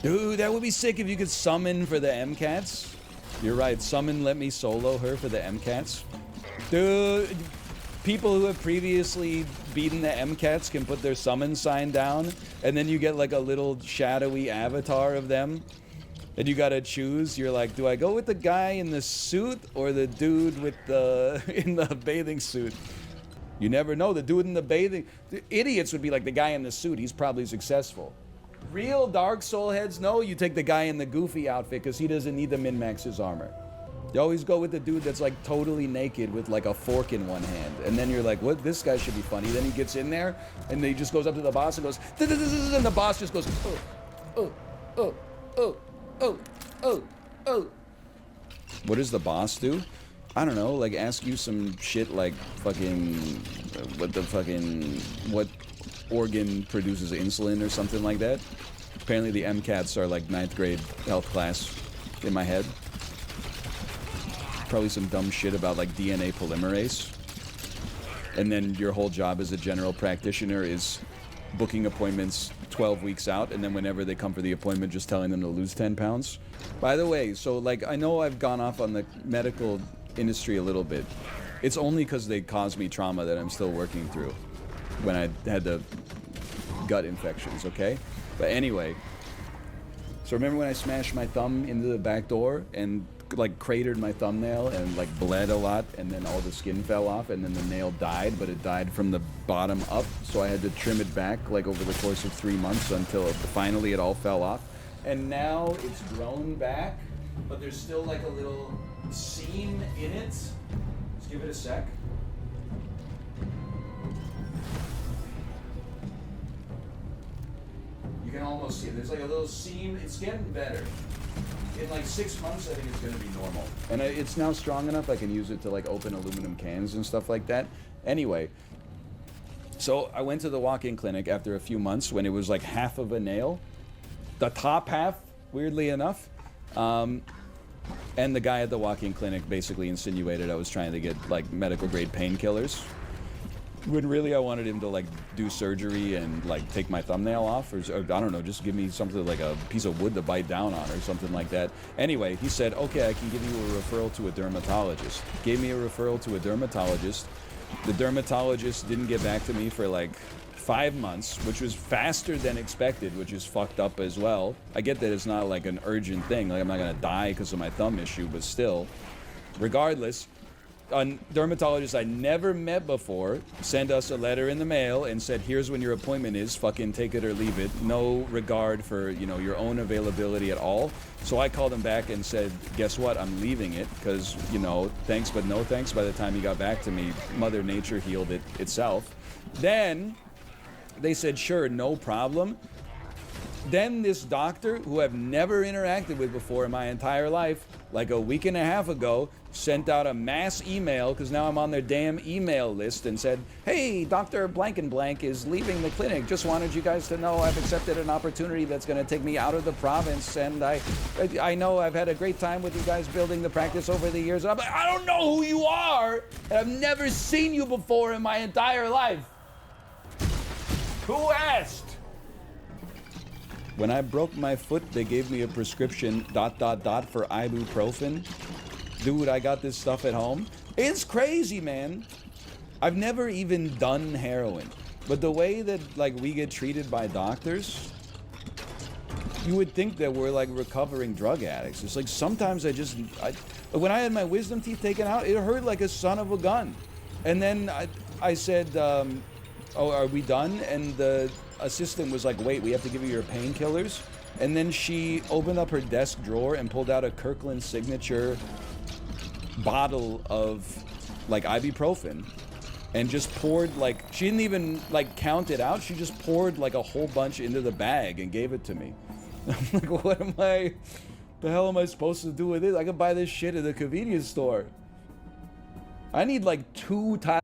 [SPEAKER 1] Dude, that would be sick if you could summon for the MCATs. You're right, summon, let me solo her for the MCATs. Dude. People who have previously beaten the MCATs can put their summon sign down, and then you get like a little shadowy avatar of them, and you gotta choose. You're like, do I go with the guy in the suit or the dude with in the bathing suit? You never know. The dude in the idiots would be like the guy in the suit. He's probably successful. Real Dark Soul heads, no, you take the guy in the goofy outfit because he doesn't need to min-max his armor.
[SPEAKER 2] You always go with the dude that's like totally naked with like a fork in one hand. And then you're like, what? This guy should be funny. Then he gets in there and he just goes up to the boss and goes, and the boss just goes, oh. What does the boss do? I don't know, like ask you some shit like fucking, what organ produces insulin or something like that. Apparently the MCATs are like 9th grade health class in my head. Probably some dumb shit about like DNA polymerase. And then your whole job as a general practitioner is booking appointments 12 weeks out, and then whenever they come for the appointment, just telling them to lose 10 pounds. By the way, so like I know I've gone off on the medical industry a little bit. It's only because they caused me trauma that I'm still working through when I had the gut infections, okay? But anyway, so remember when I smashed my thumb into the back door and like cratered my thumbnail and like bled a lot, and then all the skin fell off, and then the nail died, but it died from the bottom up, so I had to trim it back like over the course of 3 months until finally it all fell off. And now it's grown back, but there's still like a little seam in it. Just give it a sec. You can almost see it. There's like a little seam. It's getting better. In like 6 months, I think it's going to be normal. And it's now strong enough I can use it to like open aluminum cans and stuff like that. Anyway, so I went to the walk-in clinic after a few months when it was like half of a nail. The top half, weirdly enough. And the guy at the walk-in clinic basically insinuated I was trying to get like medical grade painkillers. When really I wanted him to like do surgery and like take my thumbnail off, or I don't know, just give me something like a piece of wood to bite down on or something like that. Anyway, he said, okay, I can give you a referral to a dermatologist. Gave me a referral to a dermatologist. The dermatologist didn't get back to me for like 5 months, which was faster than expected, which is fucked up as well. I get that it's not like an urgent thing, like I'm not gonna die because of my thumb issue, but still. Regardless, a dermatologist I never met before sent us a letter in the mail and said, here's when your appointment is, fucking take it or leave it. No regard for, you know, your own availability at all. So I called him back and said, guess what, I'm leaving it because, you know, thanks but no thanks. By the time he got back to me, Mother Nature healed it itself. Then they said, sure, no problem. Then this doctor, who I've never interacted with before in my entire life, like a week and a half ago, sent out a mass email, because now I'm on their damn email list, and said, hey, Dr. Blank and Blank is leaving the clinic. Just wanted you guys to know I've accepted an opportunity that's going to take me out of the province, and I know I've had a great time with you guys building the practice over the years. I'm like, I don't know who you are, and I've never seen you before in my entire life. Who asked? When I broke my foot, they gave me a prescription ... for ibuprofen. Dude, I got this stuff at home. It's crazy, man. I've never even done heroin. But the way that, like, we get treated by doctors, you would think that we're, like, recovering drug addicts. It's like sometimes when I had my wisdom teeth taken out, it hurt like a son of a gun. And then I said, oh, are we done? And the assistant was like, wait, we have to give you your painkillers. And then she opened up her desk drawer and pulled out a Kirkland Signature bottle of like ibuprofen and just poured, like, she didn't even like count it out, she just poured like a whole bunch into the bag and gave it to me. I'm like, the hell am I supposed to do with this? I could buy this shit at the convenience store. I need like 2 times